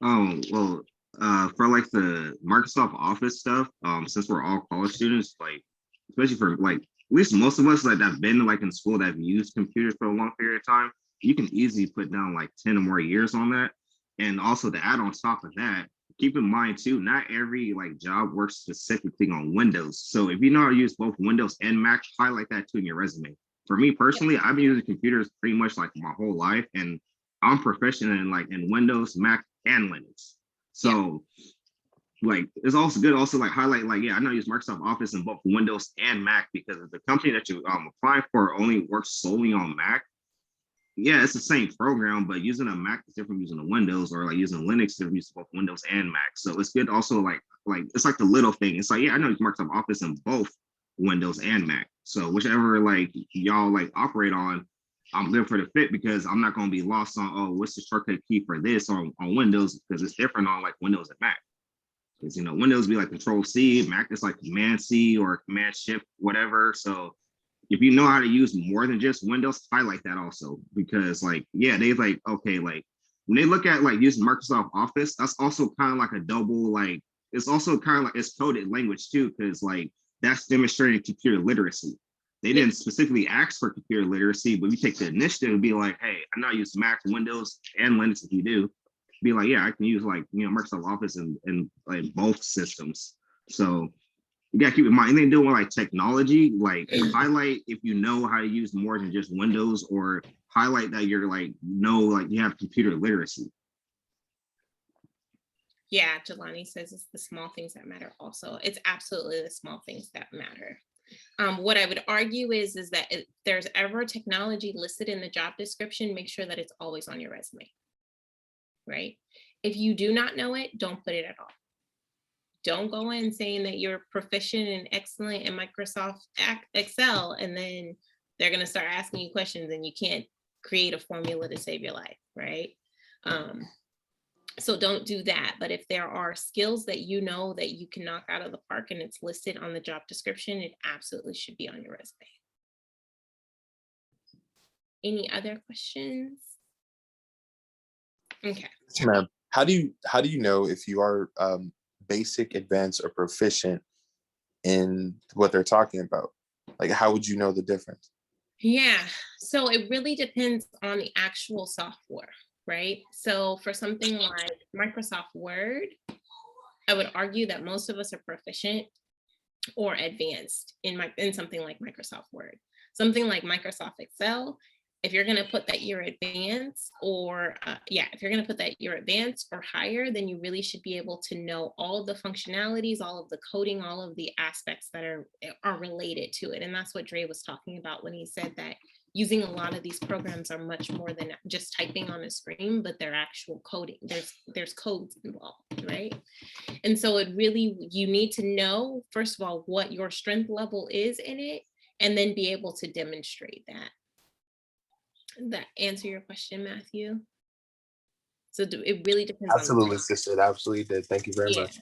Well, for like the Microsoft Office stuff, since we're all college students, like especially for like at least most of us like that have been like in school that have used computers for a long period of time, you can easily put down like 10 or more years on that. And also to add on top of that, keep in mind too, not every like job works specifically on Windows. So if you know how to use both Windows and Mac, highlight that too in your resume. For me personally, I've been using computers pretty much like my whole life, and I'm proficient in Windows, Mac, and Linux. So like it's also good also like highlight like, yeah, I know I use Microsoft Office in both Windows and Mac, because the company that you apply for only works solely on Mac. Yeah, it's the same program, but using a Mac is different from using a Windows, or like using Linux is different using both Windows and Mac. So it's good also like it's like the little thing. It's like, yeah, I know Microsoft Office in both Windows and Mac. So whichever like y'all like operate on, I'm good for the fit, because I'm not going to be lost on, oh, what's the shortcut key for this on Windows, because it's different on like Windows and Mac. Because, you know, Windows be like Control C, Mac is like Command C or Command Shift, whatever. So if you know how to use more than just Windows, highlight that also, because like, yeah, they like, okay, like when they look at like using Microsoft Office, that's also kind of like a double, like, it's also kind of like it's coded language too, because like that's demonstrating computer literacy. They didn't specifically ask for computer literacy, but we take the initiative and be like, hey, I know I use Mac, Windows, and Linux. If you do, be like, yeah, I can use like, you know, Microsoft Office and like both systems. So you gotta keep in mind, anything doing like technology, like highlight if you know how to use more than just Windows, or highlight that you're like, like you have computer literacy. Yeah, Jelani says it's the small things that matter also. It's absolutely the small things that matter. What I would argue is that if there's ever technology listed in the job description, make sure that it's always on your resume, right? If you do not know it, don't put it at all. Don't go in saying that you're proficient and excellent in Microsoft Excel, and then they're going to start asking you questions and you can't create a formula to save your life, right? So don't do that. But if there are skills that you know that you can knock out of the park and it's listed on the job description, it absolutely should be on your resume. Any other questions? Okay. Ma'am, how do you know if you are basic, advanced, or proficient in what they're talking about? Like, how would you know the difference? Yeah, so it really depends on the actual software, right? So for something like Microsoft Word, I would argue that most of us are proficient or advanced in something like Microsoft Word. Something like Microsoft Excel, if you're going to put that you're advanced, or if you're going to put that you're advanced or higher, then you really should be able to know all of the functionalities, all of the coding, all of the aspects that are related to it. And that's what Dre was talking about when he said that using a lot of these programs are much more than just typing on a screen, but they're actual coding. There's codes involved, right? And so you need to know, first of all, what your strength level is in it, and then be able to demonstrate that. That answer your question, Matthew? So it really depends. Absolutely, sister. It absolutely did. Thank you very much.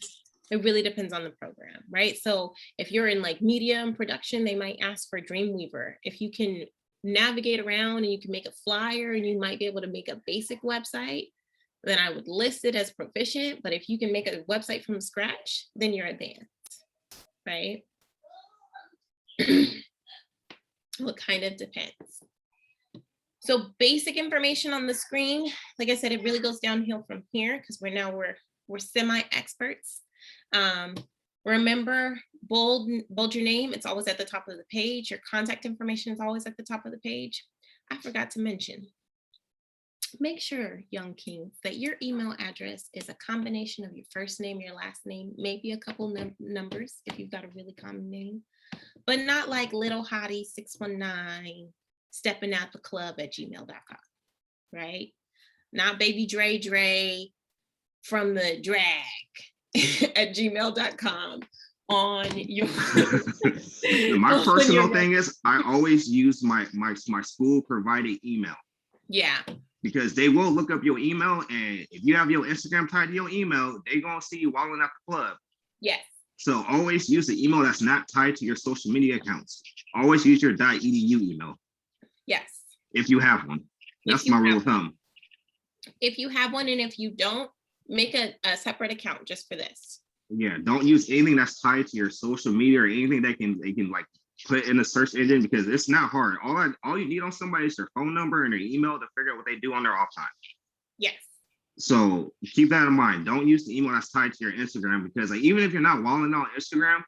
It really depends on the program, right? So if you're in like media and production, they might ask for Dreamweaver. If you can navigate around and you can make a flyer and you might be able to make a basic website, then I would list it as proficient. But if you can make a website from scratch, then you're advanced, right? Well, kind of depends. So basic information on the screen, like I said, it really goes downhill from here, because we're semi-experts. Remember, bold your name. It's always at the top of the page. Your contact information is always at the top of the page. I forgot to mention, make sure, young kings, that your email address is a combination of your first name, your last name, maybe a couple numbers if you've got a really common name. but not like little hottie 619 stepping out the club at gmail.com, right? Not baby Dre from the drag at gmail.com on your My on personal your- thing is I always use my school provided email, yeah, because they will look up your email, and if you have your Instagram tied to your email, they're gonna see you walling at the club. yes, So always use the email that's not tied to your social media accounts. Always use your .edu email yes. if you have one. That's you my rule have of thumb. If you have one, and if you don't, make a separate account just for this. Yeah, don't use anything that's tied to your social media or anything that they can like put in a search engine, because it's not hard. All you need on somebody is their phone number and their email to figure out what they do on their off time. Yes. So keep that in mind. Don't use the email that's tied to your Instagram, because like even if you're not walling on Instagram,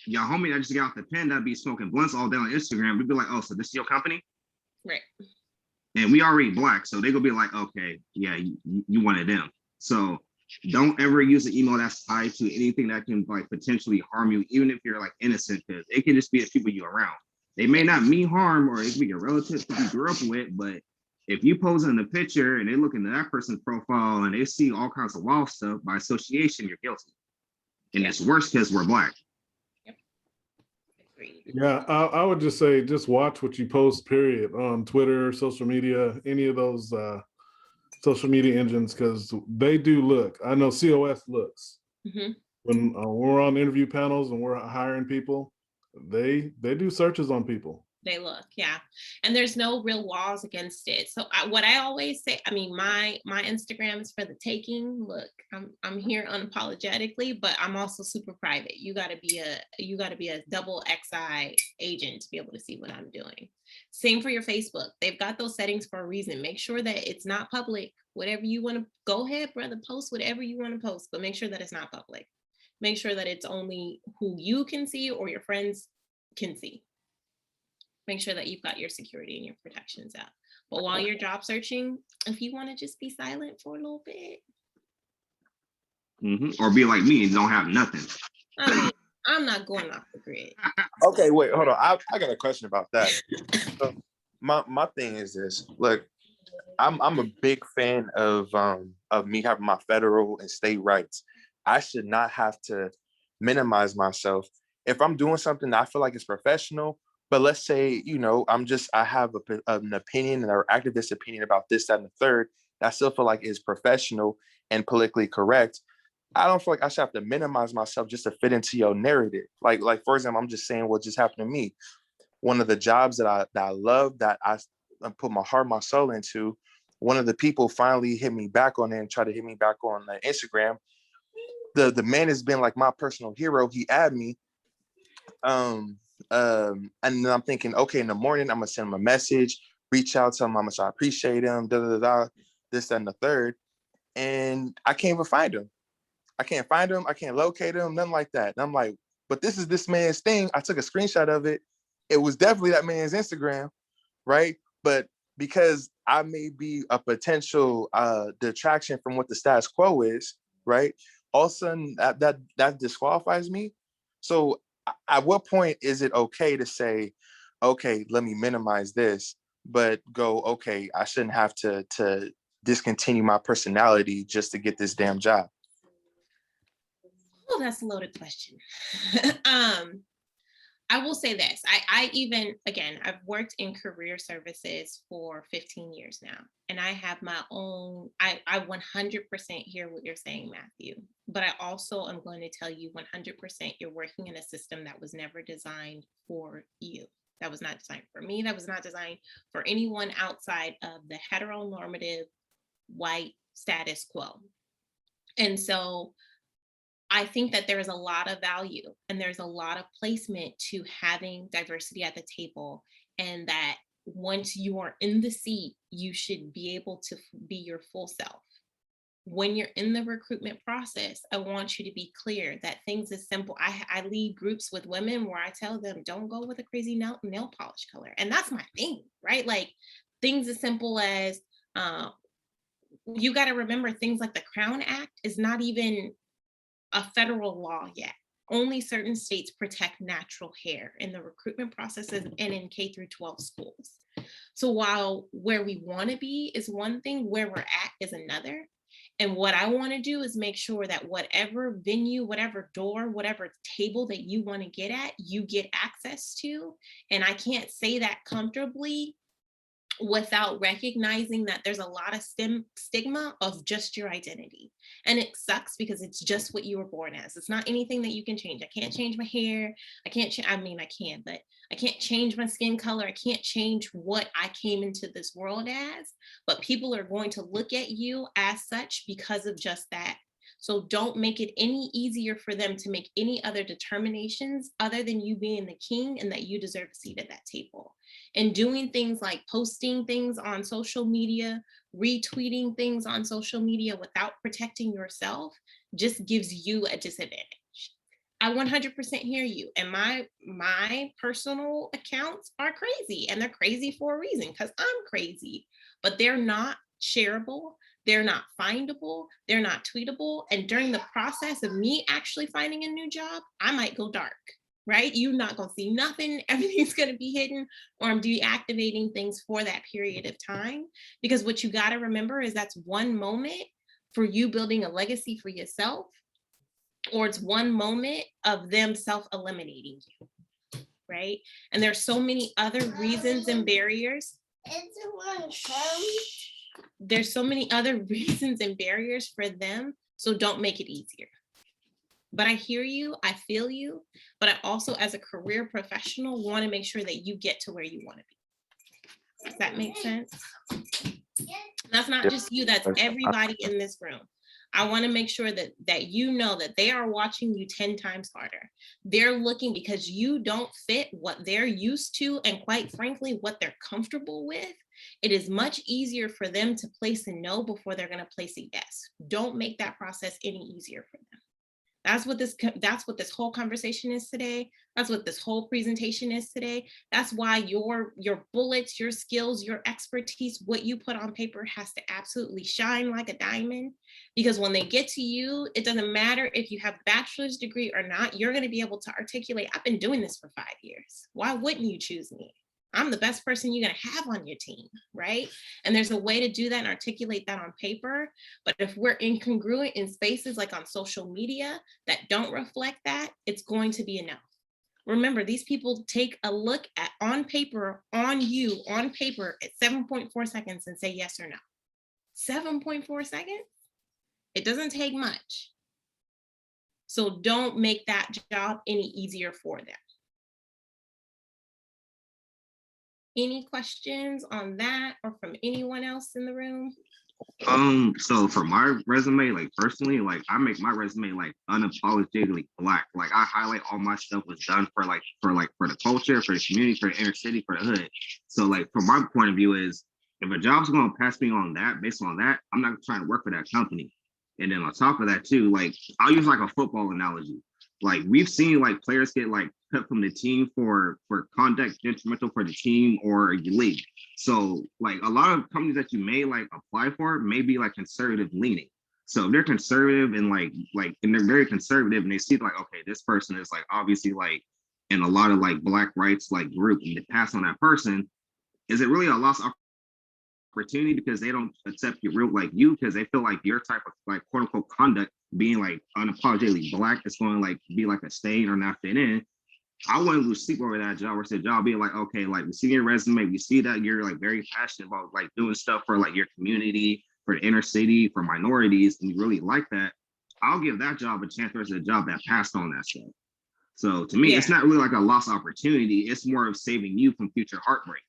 your homie that just got off the pen that'd be smoking blunts all day on Instagram, we'd be like, oh, so this is your company? Right. And we already black, so they're gonna be like, okay, yeah, you wanted them. So don't ever use an email that's tied to anything that can like potentially harm you, even if you're like innocent, because it can just be the people you around. They may not mean harm, or it could be your relatives that you grew up with, but if you pose in the picture and they look into that person's profile and they see all kinds of wild stuff, by association, you're guilty. And it's worse because we're black. Agreed. Yeah, I would just say just watch what you post, period, on Twitter, social media, any of those social media engines, because they do look. I know COS looks. Mm-hmm. When we're on interview panels and we're hiring people, they do searches on people. They look, yeah, and there's no real laws against it. So what I always say, I mean, my Instagram is for the taking. Look, I'm here unapologetically, but I'm also super private. You got to be a double XI agent to be able to see what I'm doing. Same for your Facebook. They've got those settings for a reason. Make sure that it's not public. Whatever you want to, go ahead, brother, post whatever you want to post, but make sure that it's not public. Make sure that it's only who you can see or your friends can see. Make sure that you've got your security and your protections out. But while you're job searching, if you want to just be silent for a little bit. Or be like me and don't have nothing. I mean, I'm not going off the grid. Okay, wait, hold on. I got a question about that. So my thing is this. Look, I'm a big fan of me having my federal and state rights. I should not have to minimize myself. If I'm doing something that I feel like is professional, but let's say, I have an opinion or activist opinion about this, that, and the third, that I still feel like is professional and politically correct. I don't feel like I should have to minimize myself just to fit into your narrative. Like for example, I'm just saying what just happened to me. One of the jobs that I love, that I put my heart, my soul into, one of the people finally hit me back on it and tried to hit me back on Instagram. The man has been like my personal hero. He added me. And then I'm thinking, okay, in the morning, I'm gonna send him a message, reach out to him, how much I appreciate him, this, that, and the third. And I can't even find him. I can't find him. I can't locate him, nothing like that. And I'm like, but this is this man's thing. I took a screenshot of it. It was definitely that man's Instagram, right? But because I may be a potential detraction from what the status quo is, right? All of a sudden that disqualifies me. So at what point is it okay to say, okay, let me minimize this, but go, okay, I shouldn't have to discontinue my personality just to get this damn job? Oh, that's a loaded question. I will say this. I even, again, I've worked in career services for 15 years now, and I have my own, I 100% hear what you're saying, Matthew, but I also am going to tell you 100% you're working in a system that was never designed for you. That was not designed for me. That was not designed for anyone outside of the heteronormative white status quo. And so I think that there is a lot of value and there's a lot of placement to having diversity at the table, and that once you are in the seat, you should be able to be your full self. When you're in the recruitment process, I want you to be clear that things is simple. I lead groups with women where I tell them, don't go with a crazy nail polish color. And that's my thing, right? Like things as simple as, you got to remember things like the Crown Act is not even a federal law yet. Only certain states protect natural hair in the recruitment processes and in K through 12 schools. So while where we want to be is one thing, where we're at is another. And what I want to do is make sure that whatever venue, whatever door, whatever table that you want to get at, you get access to. And I can't say that comfortably without recognizing that there's a lot of stigma of just your identity. And it sucks because it's just what you were born as. It's not anything that you can change. I can't change my hair. I can't, I mean, I can, but I can't change my skin color. I can't change what I came into this world as, but people are going to look at you as such because of just that. So don't make it any easier for them to make any other determinations other than you being the king and that you deserve a seat at that table. And doing things like posting things on social media, retweeting things on social media without protecting yourself just gives you a disadvantage. I 100% hear you. And my personal accounts are crazy, and they're crazy for a reason because I'm crazy, but they're not shareable. They're not findable. They're not tweetable. And during the process of me actually finding a new job, I might go dark, right? You're not going to see nothing. Everything's going to be hidden, or I'm deactivating things for that period of time. Because what you got to remember is that's one moment for you building a legacy for yourself, or it's one moment of them self-eliminating you, right? And there's so many other reasons and barriers. There's so many other reasons and barriers for them, so don't make it easier. But I hear you, I feel you, but I also, as a career professional, want to make sure that you get to where you want to be. Does that make sense? That's not just you, that's everybody in this room. I want to make sure that you know that they are watching you 10 times harder. They're looking because you don't fit what they're used to, and quite frankly, what they're comfortable with. It is much easier for them to place a no before they're going to place a yes. Don't make that process any easier for them. That's what this whole conversation is today. That's what this whole presentation is today. That's why your bullets, your skills, your expertise, what you put on paper has to absolutely shine like a diamond. Because when they get to you, it doesn't matter if you have a bachelor's degree or not, you're going to be able to articulate, I've been doing this for 5 years. Why wouldn't you choose me? I'm the best person you're going to have on your team, right? And there's a way to do that and articulate that on paper. But if we're incongruent in spaces like on social media that don't reflect that, it's going to be enough. Remember, these people take a look at on paper, on you, on paper at 7.4 seconds and say yes or no. 7.4 seconds? It doesn't take much. So don't make that job any easier for them. Any questions on that or from anyone else in the room? So for my resume, like personally, like I make my resume like unapologetically Black. Like I highlight all my stuff was done for the culture, for the community, for the inner city, for the hood. So like from my point of view is if a job's gonna pass me on that, based on that, I'm not trying to work for that company. And then on top of that too, like I'll use like a football analogy. Like we've seen like players get like cut from the team for conduct detrimental for the team or your league. So like a lot of companies that you may like apply for may be like conservative leaning. So if they're conservative and and they're very conservative and they see like, okay, this person is like obviously like in a lot of like Black rights like group and they pass on that person, is it really a lost opportunity because they don't accept you real like you because they feel like your type of like quote unquote conduct being like unapologetically Black is going to like be like a stain or not fit in? I wouldn't lose sleep over that job or the job being like, okay, like we see your resume, we see that you're like very passionate about like doing stuff for like your community, for the inner city, for minorities, and you really like that. I'll give that job a chance versus a job that passed on that stuff. So to me, It's not really like a lost opportunity. It's more of saving you from future heartbreak,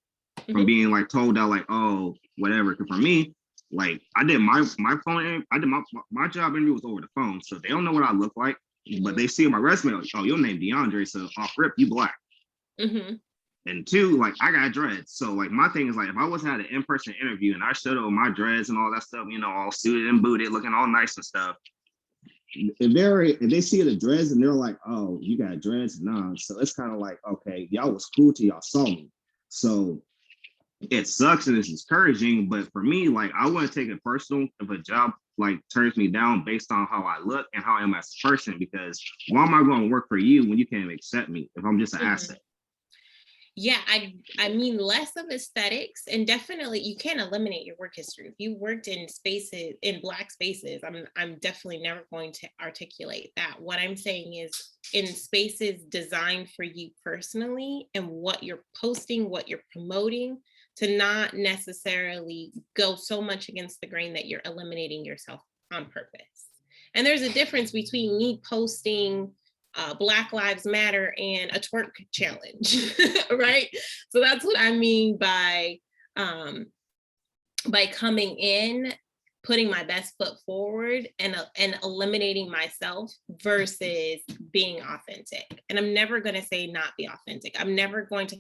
from being like told that like, oh, whatever. Because for me, like I did my phone, I did my job interview was over the phone, so they don't know what I look like. But they see my resume, like, oh, your name DeAndre, so off rip, you Black. And two, like I got dreads. So like my thing is like if I was had an in-person interview and I showed up with my dreads and all that stuff, you know, all suited and booted, looking all nice and stuff. If they see the dreads and they're like, oh, you got dreads, nah. So it's kind of like, okay, y'all was cool till y'all saw me. So it sucks and it's discouraging, but for me, like I wouldn't take it personal if a job like turns me down based on how I look and how I am as a person, because why am I going to work for you when you can't accept me if I'm just an asset? Yeah, I mean less of aesthetics, and definitely you can't eliminate your work history. If you worked in spaces, in Black spaces, I'm definitely never going to articulate that. What I'm saying is in spaces designed for you personally and what you're posting, what you're promoting, to not necessarily go so much against the grain that you're eliminating yourself on purpose. And there's a difference between me posting Black Lives Matter and a twerk challenge, right? So that's what I mean by coming in, putting my best foot forward, and eliminating myself versus being authentic. And I'm never going to say not be authentic. I'm never going to.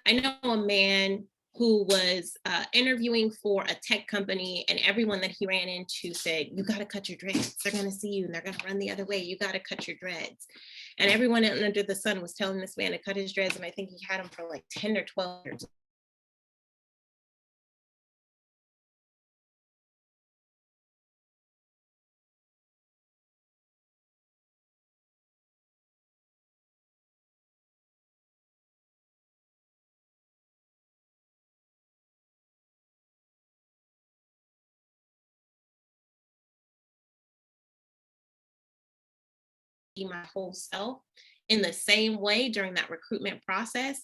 I know a man who was interviewing for a tech company, and everyone that he ran into said, you got to cut your dreads. They're going to see you and they're going to run the other way. You got to cut your dreads. And everyone under the sun was telling this man to cut his dreads. And I think he had them for like 10 or 12 years. My whole self in the same way during that recruitment process,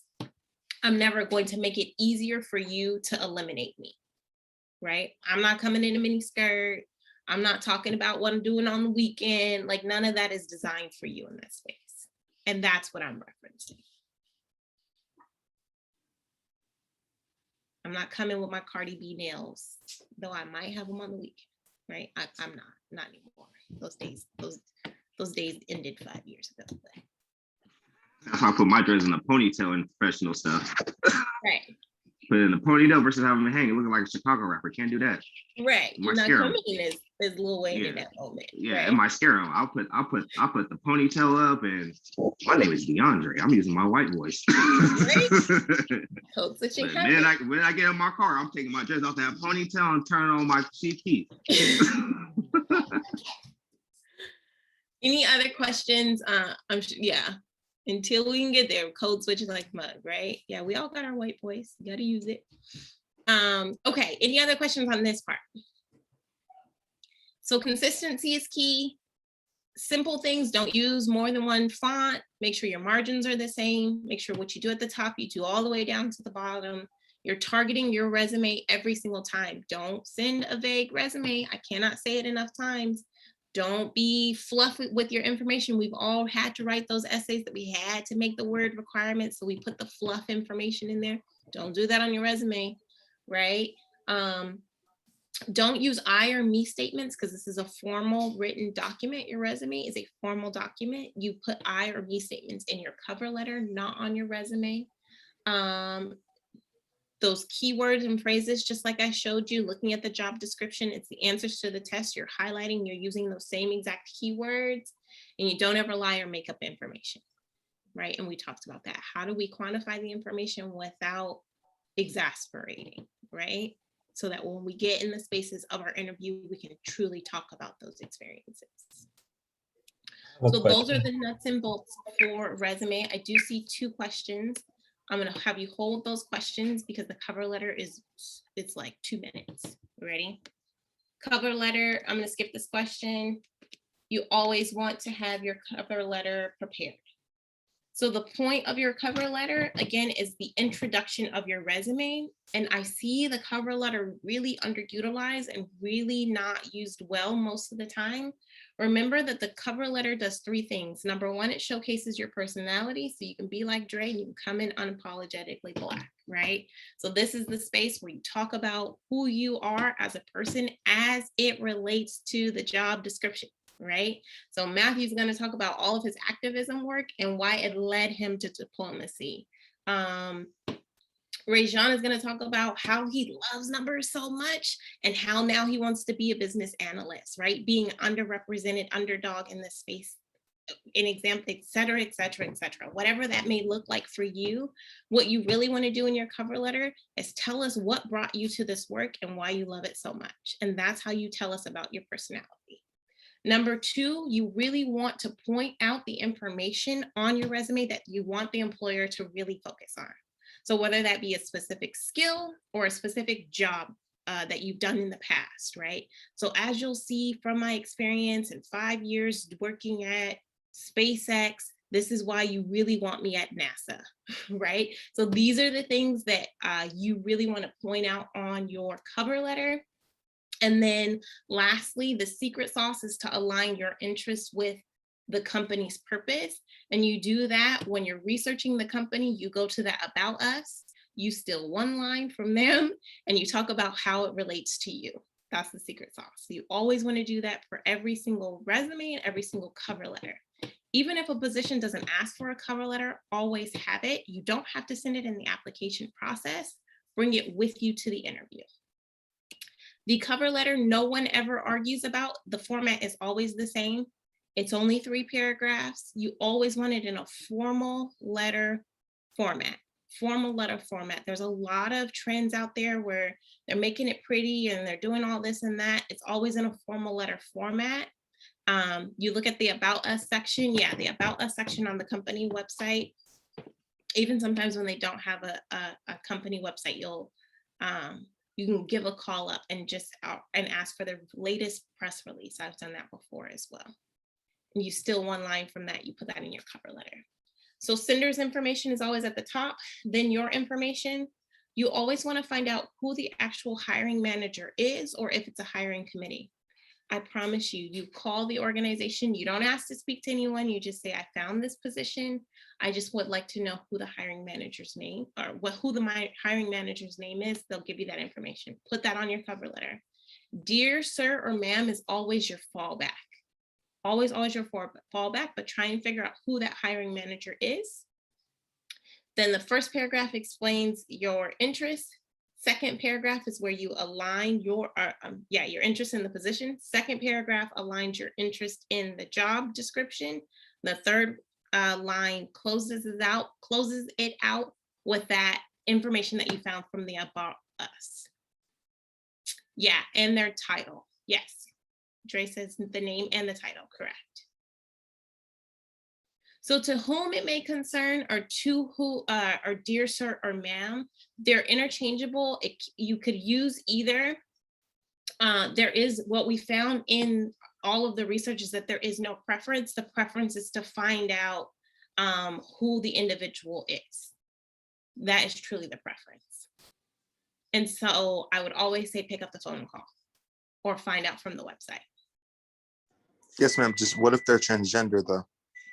I'm never going to make it easier for you to eliminate me, right? I'm not coming in a mini skirt. I'm not talking about what I'm doing on the weekend. Like none of that is designed for you in that space. And that's what I'm referencing. I'm not coming with my Cardi B nails, though I might have them on the weekend, right? I'm not anymore. Those days ended 5 years ago. But. That's why I put my dreads in a ponytail in professional stuff. Right. Put it in a ponytail versus having it hanging, looking like a Chicago rapper. Can't do that. Right. You're not coming in as Lil Wayne in that moment. Yeah, right? it might scare him. I'll put the ponytail up, and my name is DeAndre. I'm using my white voice. Right? Code switching. When I get in my car, I'm taking my dress off that ponytail and turning on my CP. Any other questions? I'm sure, yeah. Until we can get there, code switching like mud, right? Yeah, we all got our white voice. You got to use it. Okay. Any other questions on this part? So consistency is key. Simple things, don't use more than one font. Make sure your margins are the same. Make sure what you do at the top, you do all the way down to the bottom. You're targeting your resume every single time. Don't send a vague resume. I cannot say it enough times. Don't be fluffy with your information. We've all had to write those essays that we had to make the word requirements. So we put the fluff information in there. Don't do that on your resume, right? Don't use I or me statements because this is a formal written document. Your resume is a formal document. You put I or me statements in your cover letter, not on your resume. Those keywords and phrases, just like I showed you, looking at the job description, it's the answers to the test. You're highlighting, you're using those same exact keywords, and you don't ever lie or make up information, right? And we talked about that. How do we quantify the information without exasperating, right? So that when we get in the spaces of our interview, we can truly talk about those experiences. So those are the nuts and bolts for resume. I do see 2 questions. I'm going to have you hold those questions because the cover letter it's like 2 minutes. Ready? Cover letter. I'm going to skip this question. You always want to have your cover letter prepared. So the point of your cover letter, again, is the introduction of your resume. And I see the cover letter really underutilized and really not used well most of the time. Remember that the cover letter does 3 things. Number 1, it showcases your personality. So you can be like Dre and you can come in unapologetically Black, right? So this is the space where you talk about who you are as a person as it relates to the job description. Right? So Matthew's going to talk about all of his activism work and why it led him to diplomacy. Rajon is going to talk about how he loves numbers so much and how now he wants to be a business analyst, right? Being underrepresented underdog in this space an example, et cetera, et cetera, et cetera. Whatever that may look like for you, what you really want to do in your cover letter is tell us what brought you to this work and why you love it so much. And that's how you tell us about your personality. Number two, you really want to point out the information on your resume that you want the employer to really focus on. So whether that be a specific skill or a specific job that you've done in the past, right? So as you'll see from my experience in 5 years working at SpaceX, this is why you really want me at NASA, right? So these are the things that you really want to point out on your cover letter. And then lastly, the secret sauce is to align your interests with the company's purpose. And you do that when you're researching the company, you go to that about us, you steal one line from them, and you talk about how it relates to you. That's the secret sauce. So you always want to do that for every single resume and every single cover letter. Even if a position doesn't ask for a cover letter, always have it. You don't have to send it in the application process. Bring it with you to the interview. The cover letter, no one ever argues about. The format is always the same. It's only 3 paragraphs. You always want it in a formal letter format. Formal letter format. There's a lot of trends out there where they're making it pretty and they're doing all this and that. It's always in a formal letter format. You look at the About Us section. Yeah, the About Us section on the company website. Even sometimes when they don't have a company website, you can give a call up and just and ask for the latest press release. I've done that before as well. And you steal one line from that, you put that in your cover letter. So sender's information is always at the top, then your information. You always want to find out who the actual hiring manager is, or if it's a hiring committee. I promise you, you call the organization, you don't ask to speak to anyone, you just say, I found this position. I just would like to know who the hiring manager's name, or who the hiring manager's name is. They'll give you that information. Put that on your cover letter. Dear sir or ma'am is always your fallback. Always your fallback, but try and figure out who that hiring manager is. Then the first paragraph explains your interest. Second paragraph is where you align your interest in the position. Second paragraph aligns your interest in the job description. The third line closes it out with that information that you found from the About Us. Yeah, and their title. Yes, Dre says the name and the title, correct. So to whom it may concern, or to who, or dear sir or ma'am, they're interchangeable. You could use either. There is, what we found in all of the research is that there is no preference. The preference is to find out who the individual is. That is truly the preference. And so I would always say pick up the phone and call, or find out from the website. Yes, ma'am. Just what if they're transgender though?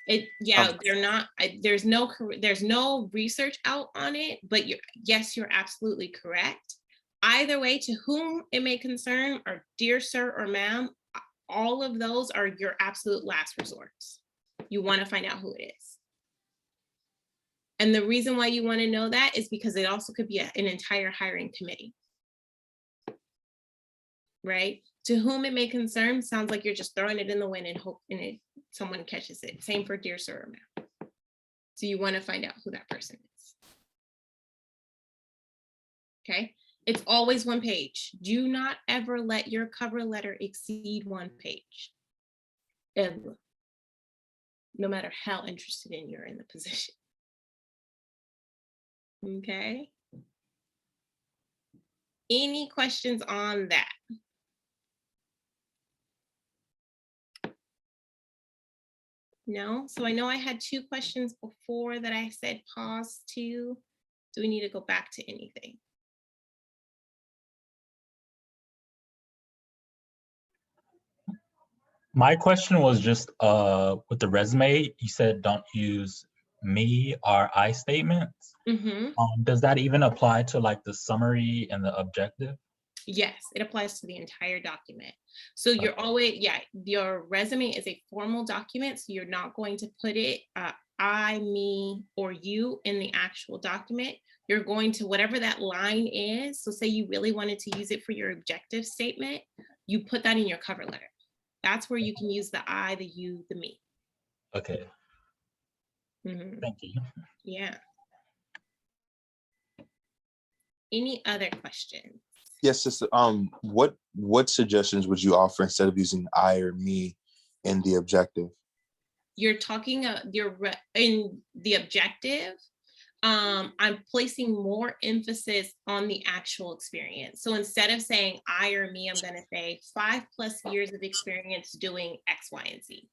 They're not. There's no research out on it, but you're absolutely correct. Either way, to whom it may concern, or dear sir or ma'am, all of those are your absolute last resorts. You want to find out who it is. And the reason why you want to know that is because it also could be an entire hiring committee. Right? To whom it may concern sounds like you're just throwing it in the wind and hoping someone catches it. Same for dear sir or ma'am. So you want to find out who that person is. Okay? It's always 1 page. Do not ever let your cover letter exceed 1 page. Ever. No matter how interested you're in the position. Okay? Any questions on that? No? So I know I had 2 questions before that I said pause to. Do we need to go back to anything? My question was just with the resume, you said don't use me or I statements. Does that even apply to like the summary and the objective? Yes, it applies to the entire document. So you're always, your resume is a formal document, so you're not going to put it I, me, or you in the actual document. You're going to, whatever that line is, so say you really wanted to use it for your objective statement, you put that in your cover letter. That's where you can use the I, the you, the me. Okay, Mhm. thank you. Yeah. Any other questions? Yes, sister. What suggestions would you offer instead of using I or me in the objective? You're talking, in the objective, I'm placing more emphasis on the actual experience. So instead of saying I or me, I'm going to say 5+ years of experience doing X, Y, and Z.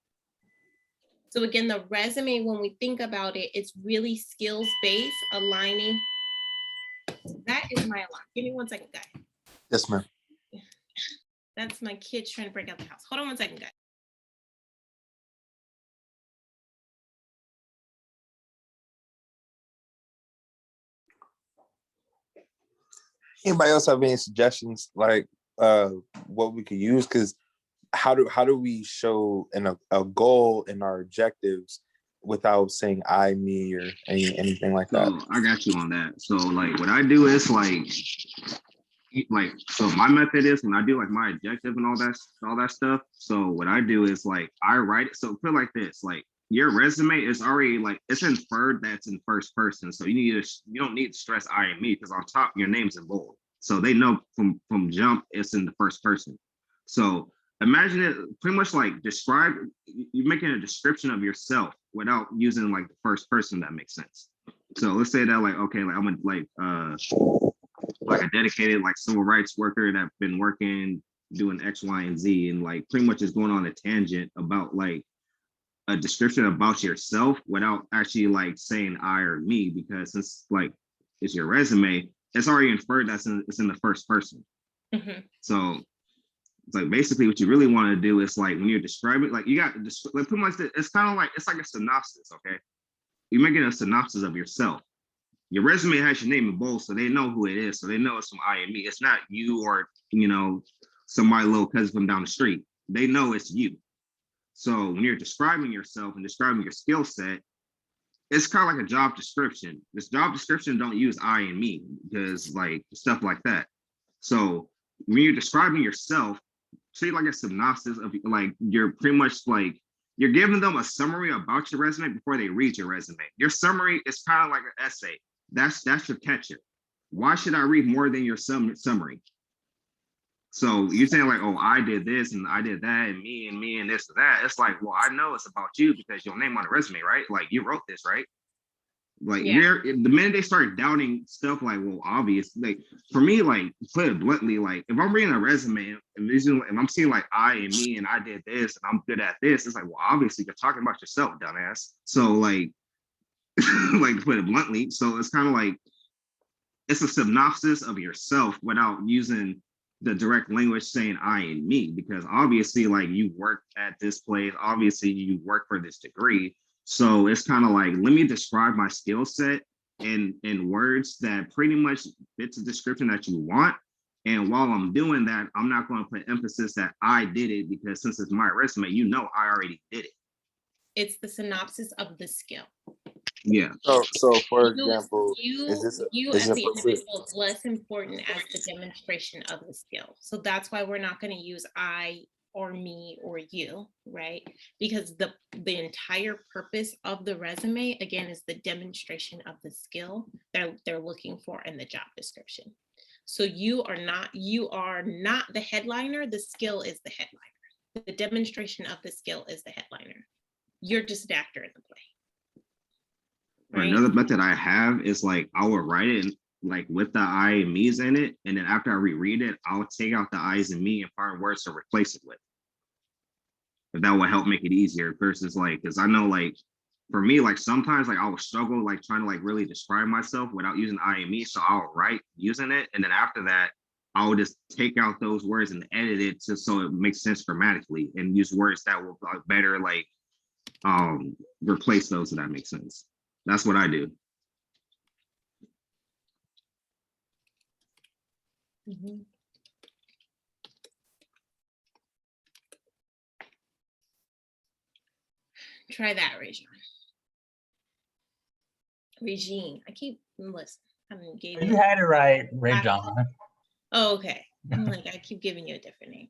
So again, the resume, when we think about it, it's really skills-based, aligning. That is my alarm. Give me 1 second, guys. Yes, ma'am. That's my kids trying to break out the house. Hold on 1 second, guys. Anybody else have any suggestions, like what we could use? Because how do we show a goal in our objectives without saying I, me, or anything like that? So I got you on that. So like what I do is so my method is when I do like my objective and all that stuff. So what I do is like I write it. So put it like this, like your resume is already like it's inferred that's in first person. So you don't need to stress I and me because on top your name's in bold. So they know from jump it's in the first person. So imagine it pretty much like you're making a description of yourself without using like the first person. That makes sense. So let's say that like, okay, like I'm like a dedicated like civil rights worker that's been working doing X, Y, and Z, and like pretty much is going on a tangent about like a description about yourself without actually like saying I or me, because since like it's your resume, it's already inferred it's in the first person. Mhm. So it's like basically what you really want to do is like when you're describing, like you got like pretty much it's kind of like it's like a synopsis, okay? You're making a synopsis of yourself. Your resume has your name in bold, so they know who it is. So they know it's from I and me. It's not you or somebody little cousin from down the street. They know it's you. So when you're describing yourself and describing your skill set, it's kind of like a job description. This job description don't use I and me because like stuff like that. So when you're describing yourself, treat like a synopsis of like you're pretty much like you're giving them a summary about your resume before they read your resume. Your summary is kind of like an essay. That's your catcher. Why should I read more than your summary? So you're saying like, oh, I did this and I did that and me and this and that. It's like, well, I know it's about you because your name on the resume, right? Like you wrote this, right? Like the minute they start doubting stuff like, well, obvious, like for me, like put it bluntly, like if I'm reading a resume and if I'm seeing like I and me and I did this and I'm good at this, it's like, well, obviously you're talking about yourself, dumbass. So like, like put it bluntly. So it's kind of like it's a synopsis of yourself without using the direct language saying I and me, because obviously like you work at this place, obviously you work for this degree. So it's kind of like, let me describe my skill set in words that pretty much fits the description that you want. And while I'm doing that, I'm not going to put emphasis that I did it because since it's my resume, I already did it. It's the synopsis of the skill. Yeah. So for example, you is as the individual is less important as the demonstration of the skill. So that's why we're not going to use I or me or you, right? Because the entire purpose of the resume, again, is the demonstration of the skill they're looking for in the job description. So you are not the headliner. The skill is the headliner. The demonstration of the skill is the headliner. You're just an actor in the play. Right. Another method I have is like I will write it like with the I and me's in it, and then after I reread it, I'll take out the I's and me and find words to replace it with. If that will help make it easier versus like, because I know like for me, like sometimes like I will struggle like trying to like really describe myself without using I and me. So I'll write using it, and then after that, I'll just take out those words and edit it so it makes sense grammatically and use words that will better like replace those, if that makes sense. That's what I do. Mm-hmm. Try that, Regine. I keep listen. You had it right, Ray John. Oh, okay. I'm like, I keep giving you a different name.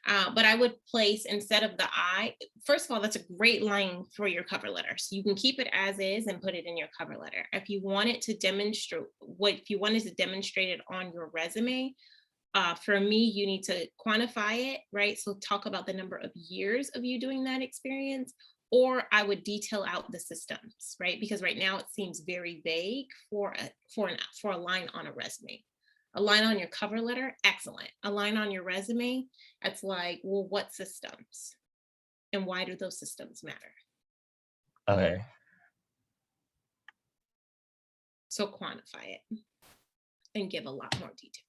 But I would place, instead of the I, first of all, that's a great line for your cover letter. So you can keep it as is and put it in your cover letter. If you wanted to demonstrate it on your resume, for me, you need to quantify it, right? So talk about the number of years of you doing that experience, or I would detail out the systems, right? Because right now it seems very vague for a line on a resume. A line on your cover letter, excellent. A line on your resume, it's like, well, what systems? And why do those systems matter? Okay. So quantify it and give a lot more detail.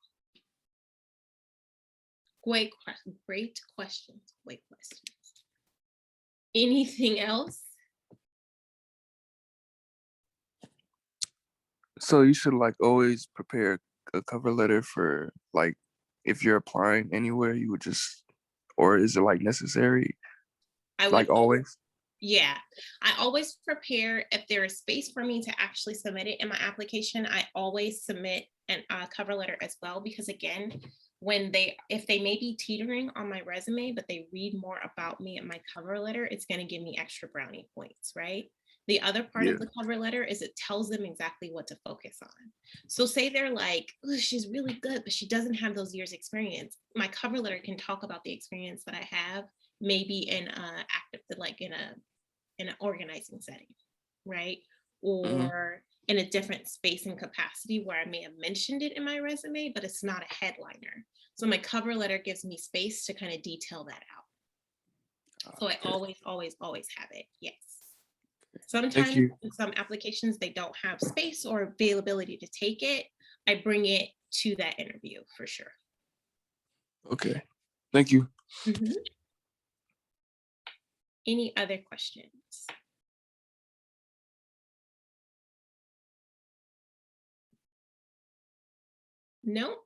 Great questions. Great questions. Anything else? So you should like always prepare a cover letter for like if you're applying anywhere, you would just, or is it like necessary? I Like would always? Yeah, I always prepare. If there is space for me to actually submit it in my application, I always submit a cover letter as well, because again, if they may be teetering on my resume, but they read more about me in my cover letter, it's going to give me extra brownie points, right? The other part of the cover letter is it tells them exactly what to focus on. So say they're like, oh, she's really good, but she doesn't have those years experience. My cover letter can talk about the experience that I have, maybe in in an organizing setting, right? Or in a different space and capacity where I may have mentioned it in my resume, but it's not a headliner. So my cover letter gives me space to kind of detail that out. So I always have it. Yes. Sometimes in some applications, they don't have space or availability to take it. I bring it to that interview for sure. Okay. Thank you. Any other questions? No?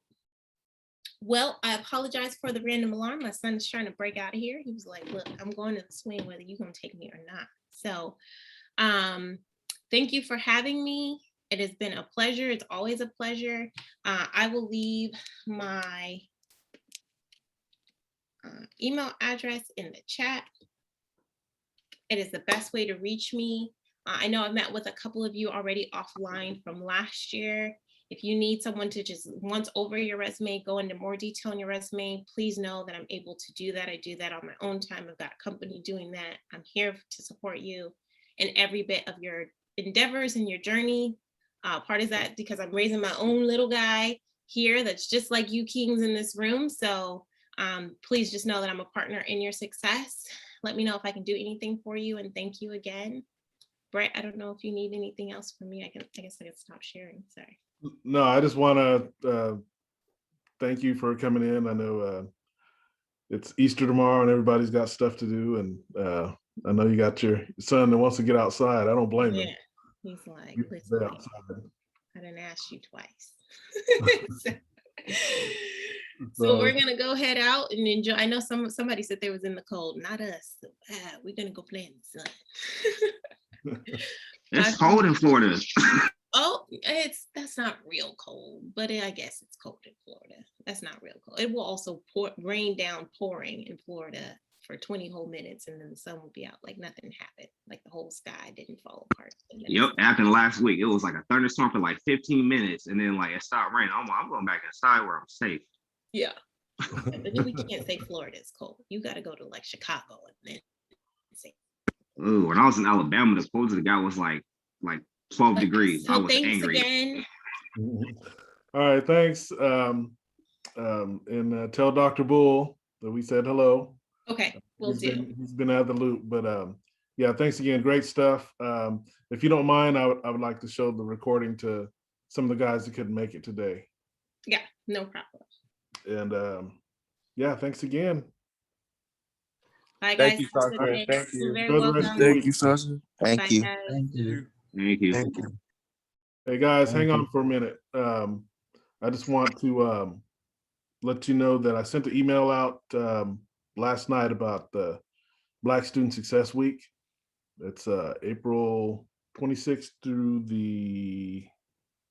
Well, I apologize for the random alarm. My son is trying to break out of here. He was like, look, I'm going to the swing whether you're going to take me or not. So thank you for having me. It has been a pleasure. It's always a pleasure. I will leave my email address in the chat. It is the best way to reach me. I know I've met with a couple of you already offline from last year. If you need someone to just once over your resume, go into more detail on your resume, please know that I'm able to do that. I do that on my own time. I've got a company doing that. I'm here to support you in every bit of your endeavors and your journey. Part of that because I'm raising my own little guy here that's just like you kings in this room. So please just know that I'm a partner in your success. Let me know if I can do anything for you, and thank you again. Brett, I don't know if you need anything else from me. I guess I can stop sharing. Sorry. No, I just want to thank you for coming in. I know it's Easter tomorrow and everybody's got stuff to do. And I know you got your son that wants to get outside. I don't blame him. He's like, listen, I didn't ask you twice. So we're gonna go head out and enjoy. I know somebody said they was in the cold, not us. So, we're gonna go play in the sun. It's cold in Florida. Oh, that's not real cold, but I guess it's cold in Florida. That's not real cold. It will also rain down pouring in Florida for 20 whole minutes, and then the sun will be out like nothing happened, like the whole sky didn't fall apart. Yep, happened last week. It was like a thunderstorm for like 15 minutes, and then like it stopped raining. I'm going back inside where I'm safe. Yeah. But we can't say Florida is cold. You got to go to like Chicago and then say. Ooh, when I was in Alabama, the coldest it got was like 12 degrees. So I was thanks angry. Again. All right, thanks. And tell Dr. Bull that we said hello. Okay, we'll do. He's been out of the loop, but yeah, thanks again. Great stuff. If you don't mind, I would like to show the recording to some of the guys that couldn't make it today. Yeah, no problem. And yeah, thanks again. Bye, guys. Thank you, Sasha. Right, thank you. Very welcome. Thank you, Sasha. Thank you. Guys. Thank you. Thank you. Thank you. Hey guys, hang on for a minute. I just want to let you know that I sent an email out last night about the Black Student Success Week. It's April 26th through the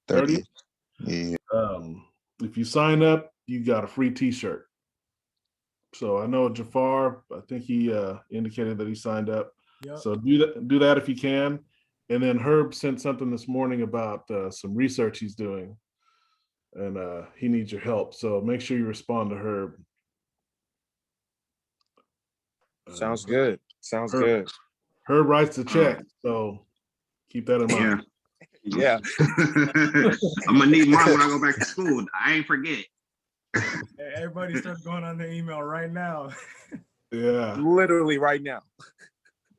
30th. Yeah. If you sign up, you got a free t-shirt. So I know Jafar, I think he indicated that he signed up. Yep. So do that if you can. And then Herb sent something this morning about some research he's doing, and he needs your help. So make sure you respond to Herb. Sounds good. Sounds Herb, good. Herb writes the check, so keep that in mind. Yeah. Yeah. I'm gonna need mine when I go back to school. I ain't forget. Everybody starts going on their email right now. Yeah. Literally right now.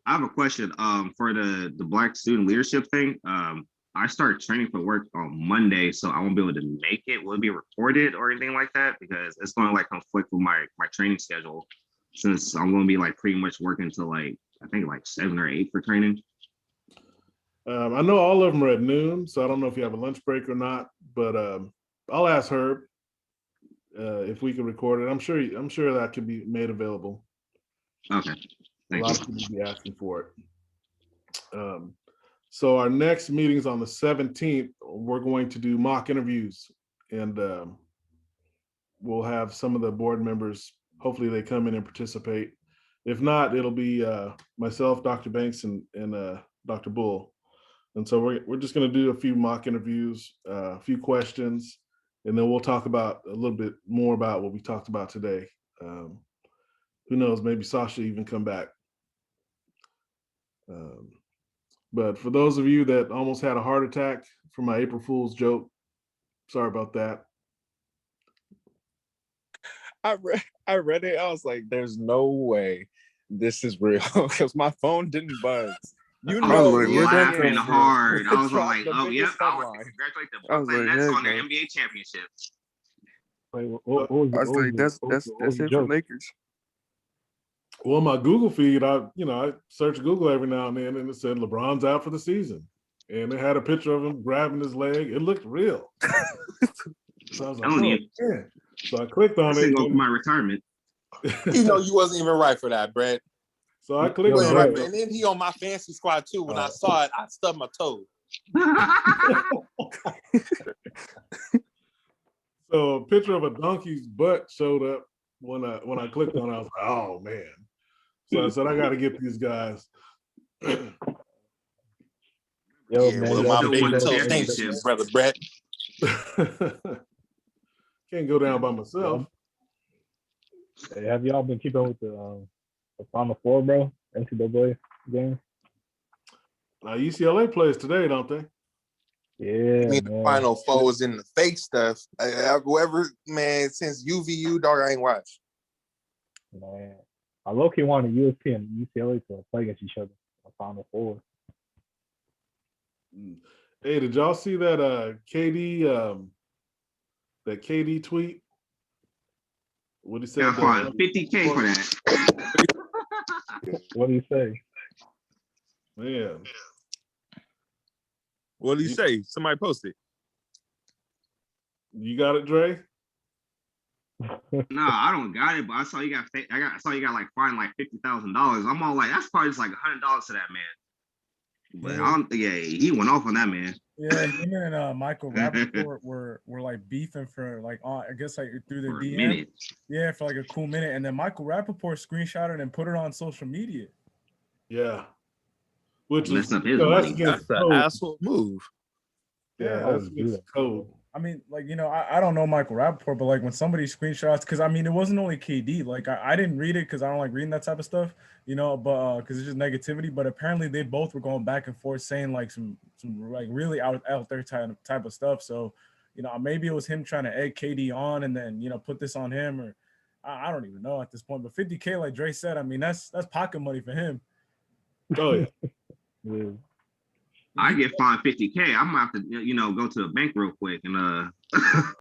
I have a question. For the Black student leadership thing. I start training for work on Monday, so I won't be able to make it. Will it be recorded or anything like that? Because it's going to like conflict with my training schedule, since I'm going to be like pretty much working till like I think like 7 or 8 for training. I know all of them are at noon, so I don't know if you have a lunch break or not. But I'll ask Herb if we can record it. I'm sure that can be made available. Okay. A lot of people be asking for it. So our next meeting is on the 17th. We're going to do mock interviews, and we'll have some of the board members. Hopefully they come in and participate. If not, it'll be myself, Dr. Banks, and Dr. Bull. And so we're just going to do a few mock interviews, a few questions, and then we'll talk about a little bit more about what we talked about today. Who knows? Maybe Sasha even come back. But for those of you that almost had a heart attack from my April Fool's joke, sorry about that. I read it. I was like, "There's no way this is real," because my phone didn't buzz. You I know, was where'd that laughing come from? hard. I was Dropped like, the "Oh yep!" biggest I was headline. congratulate the I was Brooklyn like, Nets heck on their no. NBA championship. Wait, what was I was like, that's it for Lakers. Well, my Google feed, I search Google every now and then, and it said LeBron's out for the season, and it had a picture of him grabbing his leg. It looked real. So I was like, Telling you. man. So I clicked on This it. ain't going for my retirement. You know, you wasn't even right for that, Brett. So I clicked Yo, on Brett. it. And then he on my fancy squad too. When I saw it, I stubbed my toe. So a picture of a donkey's butt showed up when I clicked on it. I was like, oh man. So I said, I got to get these guys. Yo, Yeah, man, well, y'all my still baby won the toe stinks to championship. you, brother Brett. Can't go down by myself. Hey, have y'all been keeping with the Final Four, bro? NCAA game? UCLA plays today, don't they? Yeah, I mean, the man. Final Four was in the fake stuff. Whoever, man, since UVU, dog, I ain't watched. Man, I low-key wanted USP and UCLA to play against each other in the Final Four. Hey, did y'all see that KD tweet? What he said? Got fined $50K for that. What do you say? Man, What did he say? Somebody posted. you got it, Dre? No, I don't got it, but I saw you got like fined like $50,000. I'm all like, that's probably just like $100 to that man. But I don't. Yeah, he went off on that man. Yeah, him and Michael Rappaport were like beefing for like I guess like through the For a DM. minute. Yeah, for like a cool minute, and then Michael Rappaport screenshotted and put it on social media. Yeah. Which is Messing up his that's money. against That's code. an asshole move. Yeah, I that's would do against that. code. I mean, like, I don't know Michael Rappaport, but like when somebody screenshots, because I mean, it wasn't only KD. Like, I didn't read it because I don't like reading that type of stuff, but because it's just negativity. But apparently, they both were going back and forth saying like some like really out there type of stuff. So, maybe it was him trying to egg KD on and then put this on him, or I don't even know at this point. But $50K, like Dre said, I mean that's pocket money for him. Oh yeah. Yeah. I get fined $50K. I'm gonna have to, go to the bank real quick and